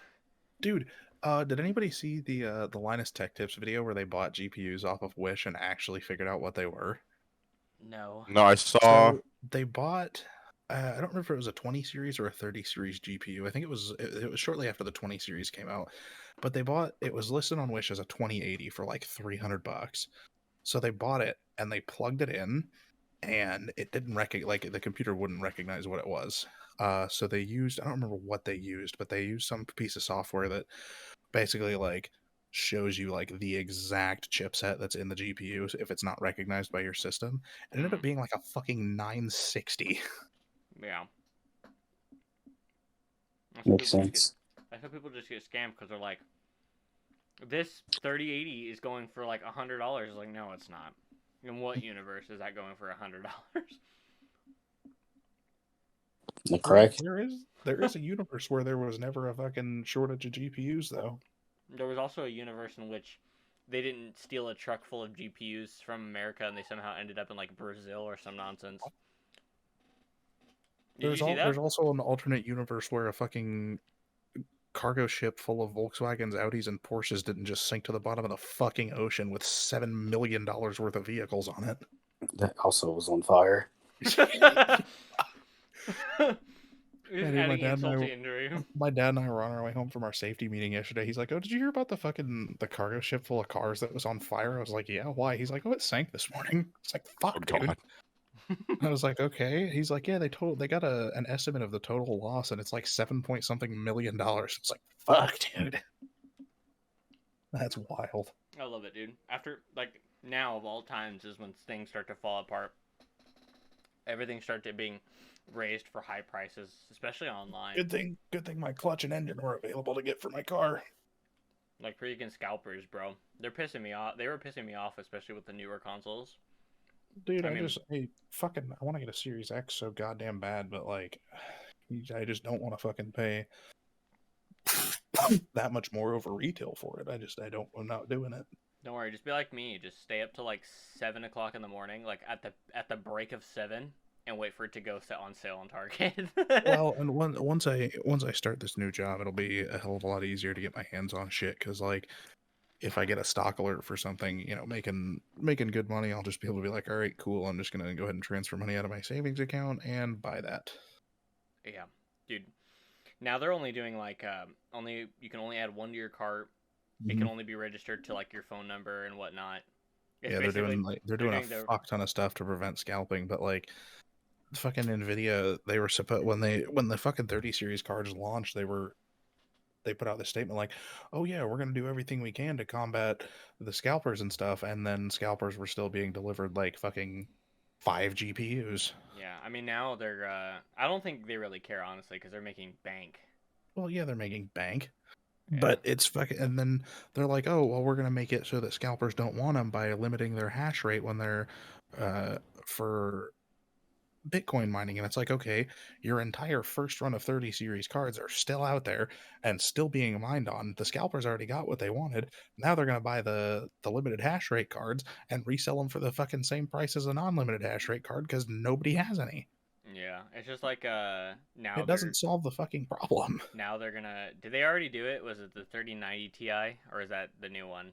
Dude, did anybody see the Linus Tech Tips video where they bought GPUs off of Wish and actually figured out what they were? No. No, I saw. So they bought. I don't remember if it was a 20 series or a 30 series GPU. I think it was shortly after the 20 series came out. But they bought it was listed on Wish as a 2080 for like $300. So they bought it and they plugged it in, and it didn't like the computer wouldn't recognize what it was. So they used, I don't remember what they used, but they used some piece of software that basically like shows you like the exact chipset that's in the GPU if it's not recognized by your system. It ended up being like a fucking 960. Yeah. Makes sense. I think people just get scammed because they're like, this 3080 is going for like $100. Like, no, it's not. In what universe is that going for $100? Correct. There is a universe where there was never a fucking shortage of GPUs though. There was also a universe in which they didn't steal a truck full of GPUs from America and they somehow ended up in like Brazil or some nonsense. Did you see that? There's also an alternate universe where a fucking cargo ship full of Volkswagens, Audis, and Porsches didn't just sink to the bottom of the fucking ocean with $7 million worth of vehicles on it. That also was on fire. Yeah, dude, my dad and I were on our way home from our safety meeting yesterday. He's like, "Oh, did you hear about the cargo ship full of cars that was on fire?" I was like, "Yeah, why?" He's like, "Oh, it sank this morning." It's like, "Fuck, Oh, dude." God. I was like, "Okay." He's like, "Yeah, they got an estimate of the total loss, and it's like $7 point something million." It's like, "Fuck, dude." That's wild. I love it, dude. After, like, now of all times is when things start to fall apart. Everything starts to being raised for high prices, especially online. Good thing my clutch and engine were available to get for my car. Like freaking scalpers, bro. They're pissing me off. They were pissing me off, especially with the newer consoles. Dude, I want to get a Series X so goddamn bad, but like, I just don't want to fucking pay that much more over retail for it. I'm not doing it. Don't worry, just be like me. Just stay up till like 7 o'clock in the morning, like at the break of 7, and wait for it to go set on sale on Target. Well, and once I start this new job, it'll be a hell of a lot easier to get my hands on shit. Because like, if I get a stock alert for something, you know, making good money, I'll just be able to be like, all right, cool. I'm just gonna go ahead and transfer money out of my savings account and buy that. Yeah, dude. Now they're only doing like you can only add one to your cart. It can only be registered to like your phone number and whatnot. Yeah, they're doing a fuck ton of stuff to prevent scalping, but like fucking Nvidia, they were supposed when the fucking 30 series cards launched, they put out this statement like, oh yeah, we're gonna do everything we can to combat the scalpers and stuff, and then scalpers were still being delivered like fucking 5 GPUs. Yeah, I mean now they're I don't think they really care honestly because they're making bank. Well, yeah, they're making bank. Yeah. But it's fucking, and then they're like, oh, well, we're gonna make it so that scalpers don't want them by limiting their hash rate when they're for Bitcoin mining. And it's like, okay, your entire first run of 30 series cards are still out there and still being mined on. The scalpers already got what they wanted. Now they're gonna buy the limited hash rate cards and resell them for the fucking same price as a non-limited hash rate card because nobody has any. Yeah, it's just like now it doesn't solve the fucking problem. Now they're gonna. Did they already do it? Was it the 3090 Ti or is that the new one?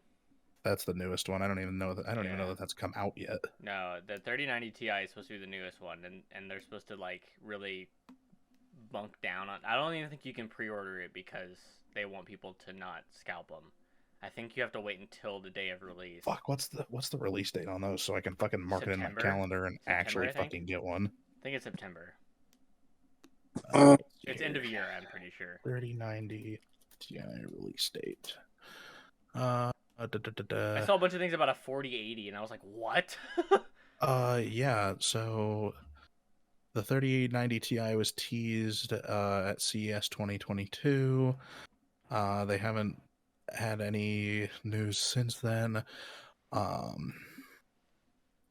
That's the newest one. I don't even know that that's come out yet. No, the 3090 Ti is supposed to be the newest one, and they're supposed to like really bunk down on. I don't even think you can pre-order it because they want people to not scalp them. I think you have to wait until the day of release. Fuck, what's the release date on those so I can fucking mark it in my calendar and actually fucking get one? I think it's September. It's end of year, I'm pretty sure. 3090 Ti release date. I saw a bunch of things about a 4080, and I was like, what? Yeah, so the 3090 Ti was teased at CES 2022. They haven't had any news since then.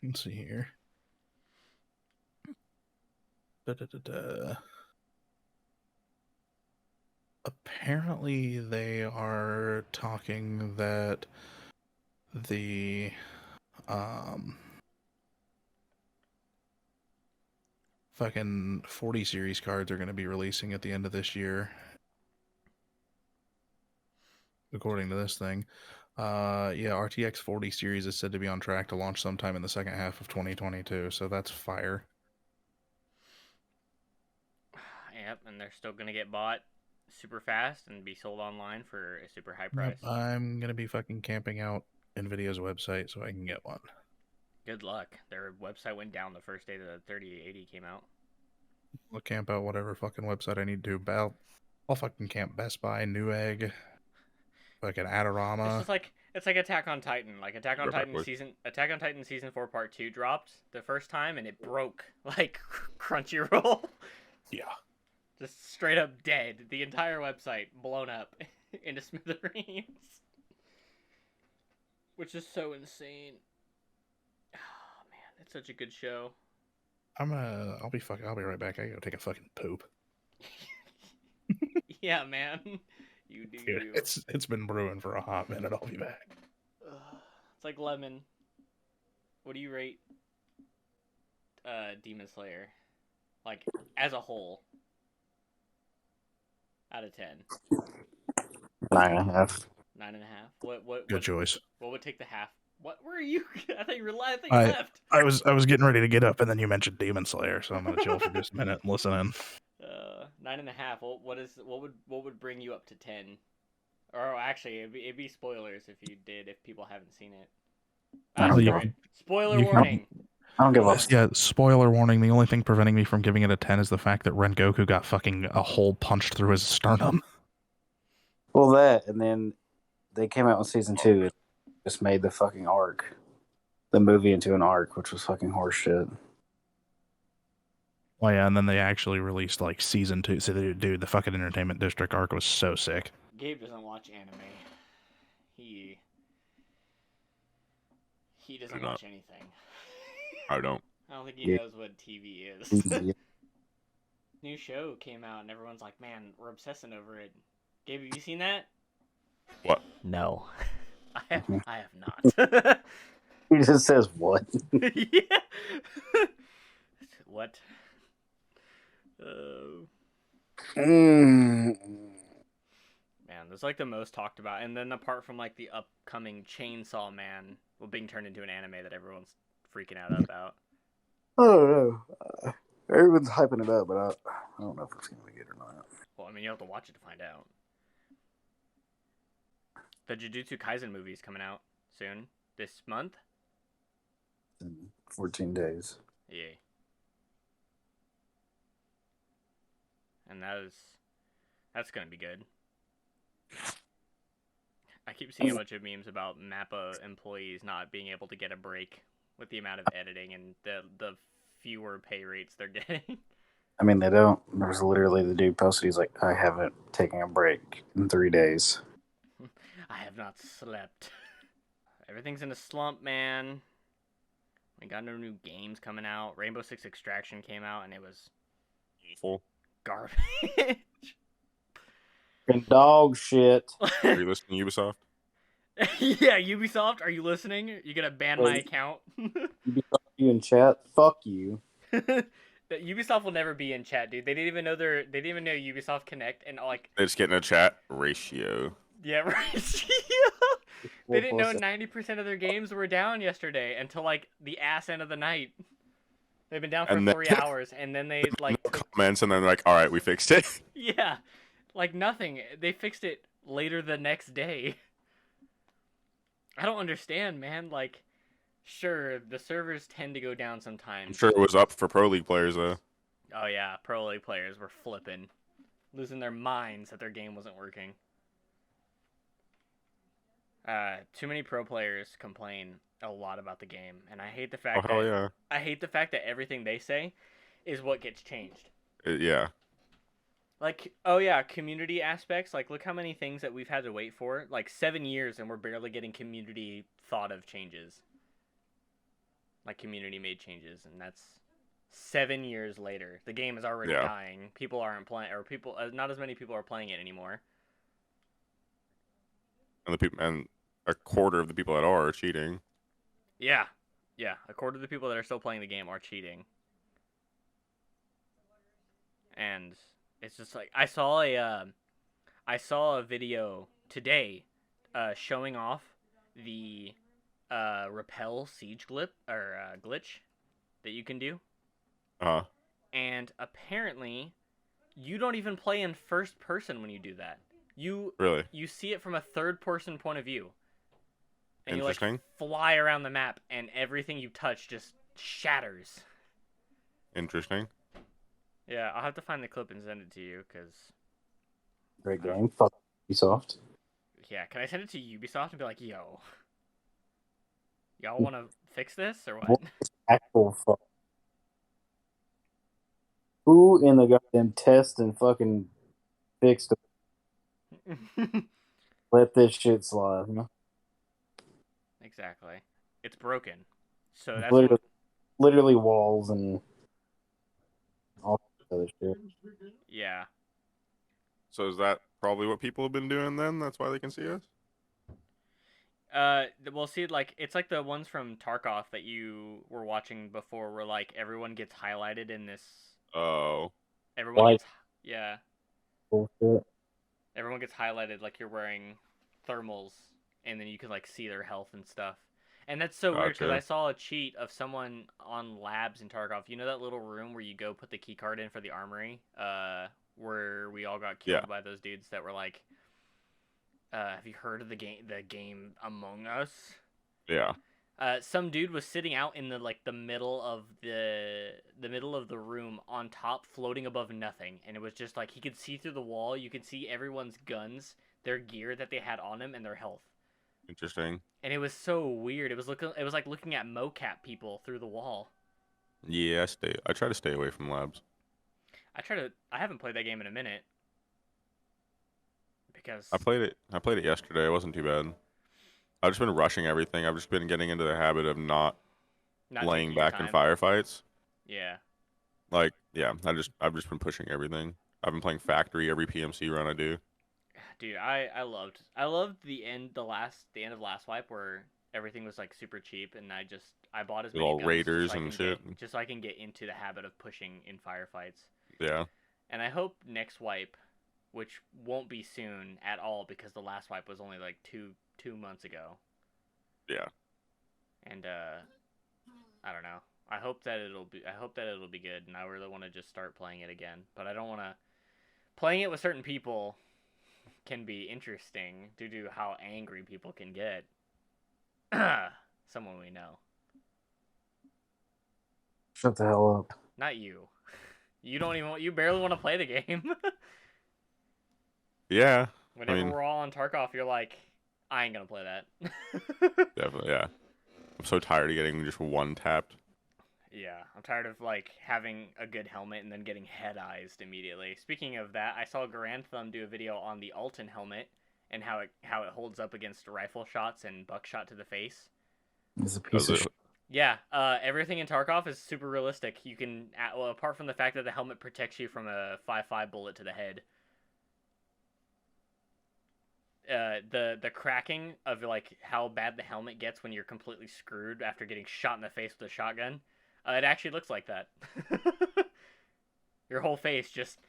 Let's see here. Apparently they are talking that the fucking 40 series cards are going to be releasing at the end of this year, according to this thing. Yeah, RTX 40 series is said to be on track to launch sometime in the second half of 2022, so that's fire. Yep, and they're still gonna get bought super fast and be sold online for a super high price. Yep, I'm gonna be fucking camping out Nvidia's website so I can get one. Good luck. Their website went down the first day that the 3080 came out. I'll camp out whatever fucking website I need to. I'll fucking camp Best Buy, Newegg, fucking Adorama. It's like Attack on Titan. Like Attack on Titan season 4 part 2 dropped the first time and it broke like Crunchyroll. Yeah. Just straight up dead. The entire website blown up into smithereens. Which is so insane. Oh man, it's such a good show. I'll be right back. I gotta take a fucking poop. Yeah, man. You do. Dude, it's been brewing for a hot minute. I'll be back. It's like lemon. What do you rate Demon Slayer? Like as a whole. Out of 10. 9.5. 9.5. What? Good choice. What would take the half? What were you? I thought you were lying. I thought you left. I was getting ready to get up, and then you mentioned Demon Slayer, so I'm gonna chill for just a minute and listen in. 9.5. What would bring you up to 10? Or actually, it'd be spoilers if people haven't seen it. Spoiler warning. I don't give a Yeah, spoiler warning. The only thing preventing me from giving it a 10 is the fact that Rengoku got fucking a hole punched through his sternum. Well, that, and then they came out with season 2. It just made the fucking arc, the movie, into an arc, which was fucking horseshit. Oh yeah, and then they actually released like season 2. So dude, the fucking Entertainment District arc was so sick. Gabe doesn't watch anime. He doesn't watch anything. I don't. I don't think he knows what TV is. New show came out and everyone's like, man, we're obsessing over it. Gabe, have you seen that? What? No. I have not. He just says what? Yeah. What? Man, that's like the most talked about. And then apart from like the upcoming Chainsaw Man being turned into an anime that everyone's freaking out about. I don't know. Everyone's hyping it up, but I don't know if it's going to be good or not. Well, I mean, you have to watch it to find out. The Jujutsu Kaisen movie is coming out soon. This month? In 14 days. Yeah. And that's gonna be good. I keep seeing a bunch of memes about Mappa employees not being able to get a break with the amount of editing and the fewer pay rates they're getting. I mean, they don't. There's literally the dude posted, he's like, I haven't taken a break in 3 days. I have not slept. Everything's in a slump, man. We got no new games coming out. Rainbow Six Extraction came out and it was Awful. garbage. And dog shit. Are you listening to Ubisoft? Yeah, Ubisoft, are you listening? You gonna ban my account? You in chat? Fuck you. Ubisoft will never be in chat, dude. They didn't even know Ubisoft Connect and like. They just get in a chat ratio. Yeah, right. They didn't know 90% of their games were down yesterday until like the ass end of the night. They've been down for 3 hours, and then they like comments, and then they're like, "All right, we fixed it." Yeah, like nothing. They fixed it later the next day. I don't understand, man. Like, sure, the servers tend to go down sometimes. I'm sure it was up for Pro League players though. Oh yeah, Pro League players were flipping, losing their minds that their game wasn't working. Too many pro players complain a lot about the game, and I hate the fact I hate the fact that everything they say is what gets changed. Yeah. Like, oh yeah, community aspects. Like, look how many things that we've had to wait for. Like 7 years, and we're barely getting community thought of changes. Like community made changes, and that's 7 years later. The game is already dying. People aren't playing, or not as many people are playing it anymore. And a quarter of the people that are cheating. Yeah, a quarter of the people that are still playing the game are cheating. And it's just like I saw a video today, showing off the repel siege glitch that you can do. And apparently, you don't even play in first person when you do that. You see it from a third person point of view. And you like fly around the map, and everything you touch just shatters. Interesting. Yeah, I'll have to find the clip and send it to you, because... Great game. Fuck Ubisoft. Yeah, can I send it to Ubisoft and be like, yo, y'all want to fix this, or what? Actual fuck. Who in the goddamn test and fucking fixed it? Let this shit slide, you know? Exactly. It's broken. So that's literally walls and all other shit. Yeah. So is that probably what people have been doing then? That's why they can see us? Well, see, like, it's like the ones from Tarkov that you were watching before where, like, everyone gets highlighted in this... Oh. Everyone gets... Yeah. Bullshit. Everyone gets highlighted like you're wearing thermals, and then you can, like, see their health and stuff. And that's so weird, because I saw a cheat of someone on Labs in Tarkov. You know that little room where you go put the key card in for the armory? Where we all got killed by those dudes that were like... have you heard of the game Among Us? Yeah. Some dude was sitting out in the middle of the room on top, floating above nothing, and it was just like he could see through the wall. You could see everyone's guns their gear that they had on them and their health. Interesting. And it was so weird. It was like looking at mocap people through the wall. Yeah, I try to stay away from labs. I haven't played that game in a minute. Because I played it yesterday. It wasn't too bad. I've just been rushing everything. I've just been getting into the habit of not laying taking your back in time. firefights. Yeah. Like, yeah, I've just been pushing everything. I've been playing factory every PMC run I do. Dude, I loved the end of last wipe where everything was like super cheap, and I bought as With many all guns raiders and shit. just so I can get into the habit of pushing in firefights. Yeah. And I hope next wipe, which won't be soon at all because the last wipe was only like two months ago. Yeah. And I don't know. I hope that it'll be good, and I really want to just start playing it again. But I don't want to. Playing it with certain people can be interesting due to how angry people can get. Someone we know. Shut the hell up. Not you. You barely want to play the game. Yeah. Whenever we're all on Tarkov, you're like, I ain't gonna play that. Definitely, yeah. I'm so tired of getting just one tapped. Yeah, I'm tired of like having a good helmet and then getting head-eyed immediately. Speaking of that, I saw Grand Thumb do a video on the Alton helmet and how it holds up against rifle shots and buckshot to the face. It's a piece of shit. Yeah, everything in Tarkov is super realistic. You can, well, apart from the fact that the helmet protects you from a 5.5 bullet to the head. The cracking of like how bad the helmet gets when you're completely screwed after getting shot in the face with a shotgun. It actually looks like that. Your whole face just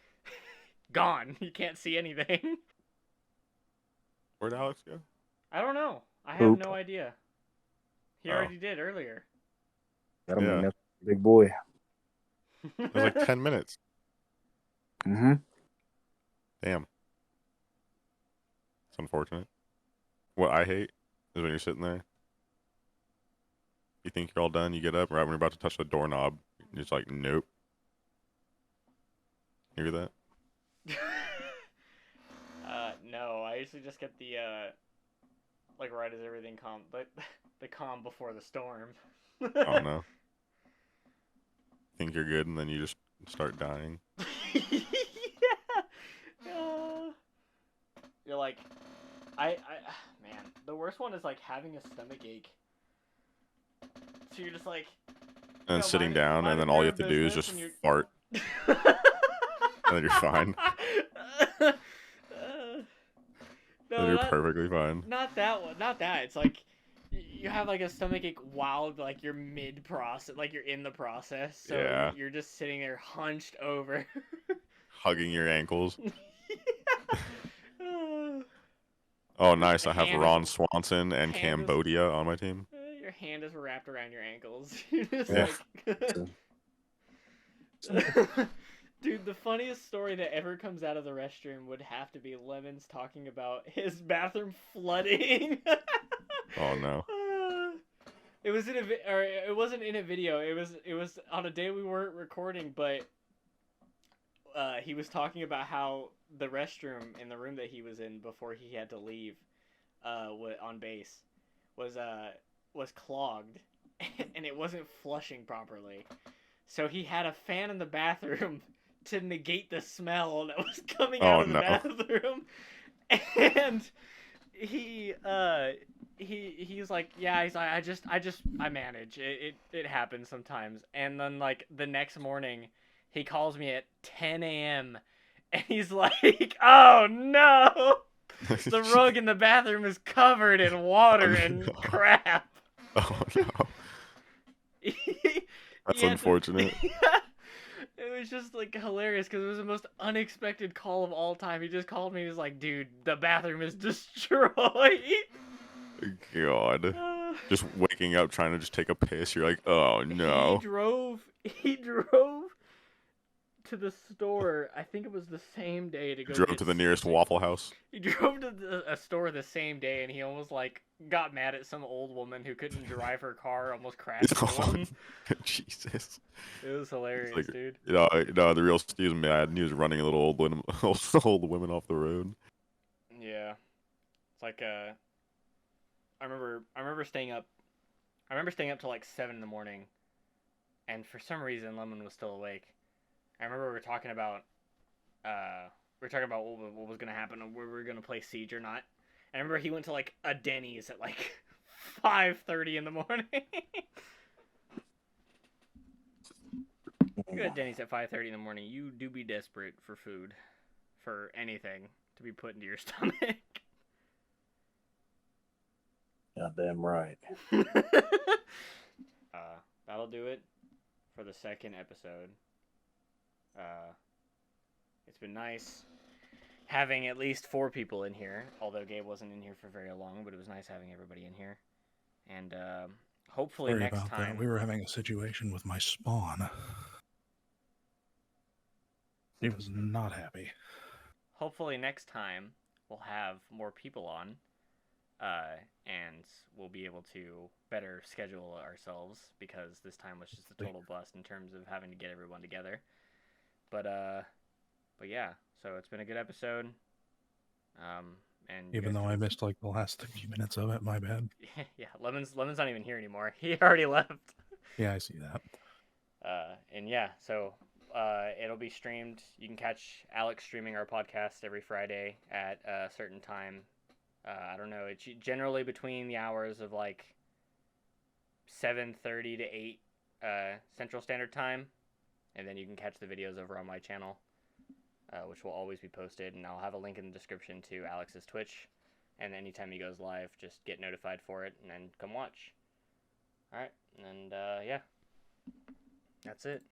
gone. You can't see anything. Where'd Alex go? I don't know. I have no idea. He Oh. already did earlier. Got him Yeah. a big boy. It was like 10 minutes. Mm-hmm. Damn. It's unfortunate. What I hate is when you're sitting there. You think you're all done, you get up, right when you're about to touch the doorknob, you're just like, nope. You hear that? No, I usually just get the like right as everything calm, but the calm before the storm. Oh no. Think you're good, and then you just start dying. Yeah. You're like, man, the worst one is like having a stomach ache. So you're just like, And then sitting down, and then all you have to do is just you're... fart, and then you're fine. No, Then you're perfectly fine. Not that one. Not that. It's like you have like a stomach ache while like you're mid process, like you're in the process. So Yeah. you're just sitting there hunched over, Hugging your ankles. Yeah. Oh, nice. I have Hand Ron is- hand Swanson and is- Cambodia on my team. Your hand is wrapped around your ankles. You're just Yeah. like. Dude, the funniest story that ever comes out of the restroom would have to be Lemons talking about his bathroom flooding. Oh no. It was it wasn't in a video. It was on a day we weren't recording, but he was talking about how the restroom in the room that he was in before he had to leave, on base, was clogged, and it wasn't flushing properly. So he had a fan in the bathroom to negate the smell that was coming out of the bathroom, and he's like, yeah, he's like, I manage it happens sometimes. And then like the next morning he calls me at 10 a.m. and he's like, oh no, the rug in the bathroom is covered in water and crap. Oh no. That's unfortunate. It was just like hilarious because it was the most unexpected call of all time. He just called me and was like, dude, the bathroom is destroyed. God. Just waking up trying to just take a piss. You're like, oh no. He drove to the store. I think it was the same day to go. Drove to the nearest Waffle House. He drove to a store the same day, and he almost like got mad at some old woman who couldn't drive her car, almost crashed into him. Jesus. It was hilarious, like, dude. No, the real Steve's mad, and he was running a little old women off the road. Yeah. It's like I remember staying up. I remember staying up till like 7 in the morning, and for some reason Lemon was still awake. I remember we were talking about what was gonna happen, and where we were gonna play Siege or not. I remember he went to like a Denny's at like 5:30 in the morning. You go to Denny's at 5:30 in the morning. You do be desperate for food, for anything to be put into your stomach. Goddamn right. That'll do it for the second episode. It's been nice having at least 4 people in here, although Gabe wasn't in here for very long, but it was nice having everybody in here. And hopefully Sorry next about time... that. We were having a situation with my spawn. He was not happy. Hopefully next time we'll have more people on, and we'll be able to better schedule ourselves, because this time was just a total bust in terms of having to get everyone together. But yeah, so it's been a good episode. And Even though I missed like the last few minutes of it, my bad. yeah, Lemon's not even here anymore. He already left. Yeah, I see that. And yeah, so it'll be streamed. You can catch Alex streaming our podcast every Friday at a certain time. I don't know. It's generally between the hours of like 7:30 to 8 Central Standard Time, and then you can catch the videos over on my channel, which will always be posted. And I'll have a link in the description to Alex's Twitch. And anytime he goes live, just get notified for it and then come watch. All right, and yeah, that's it.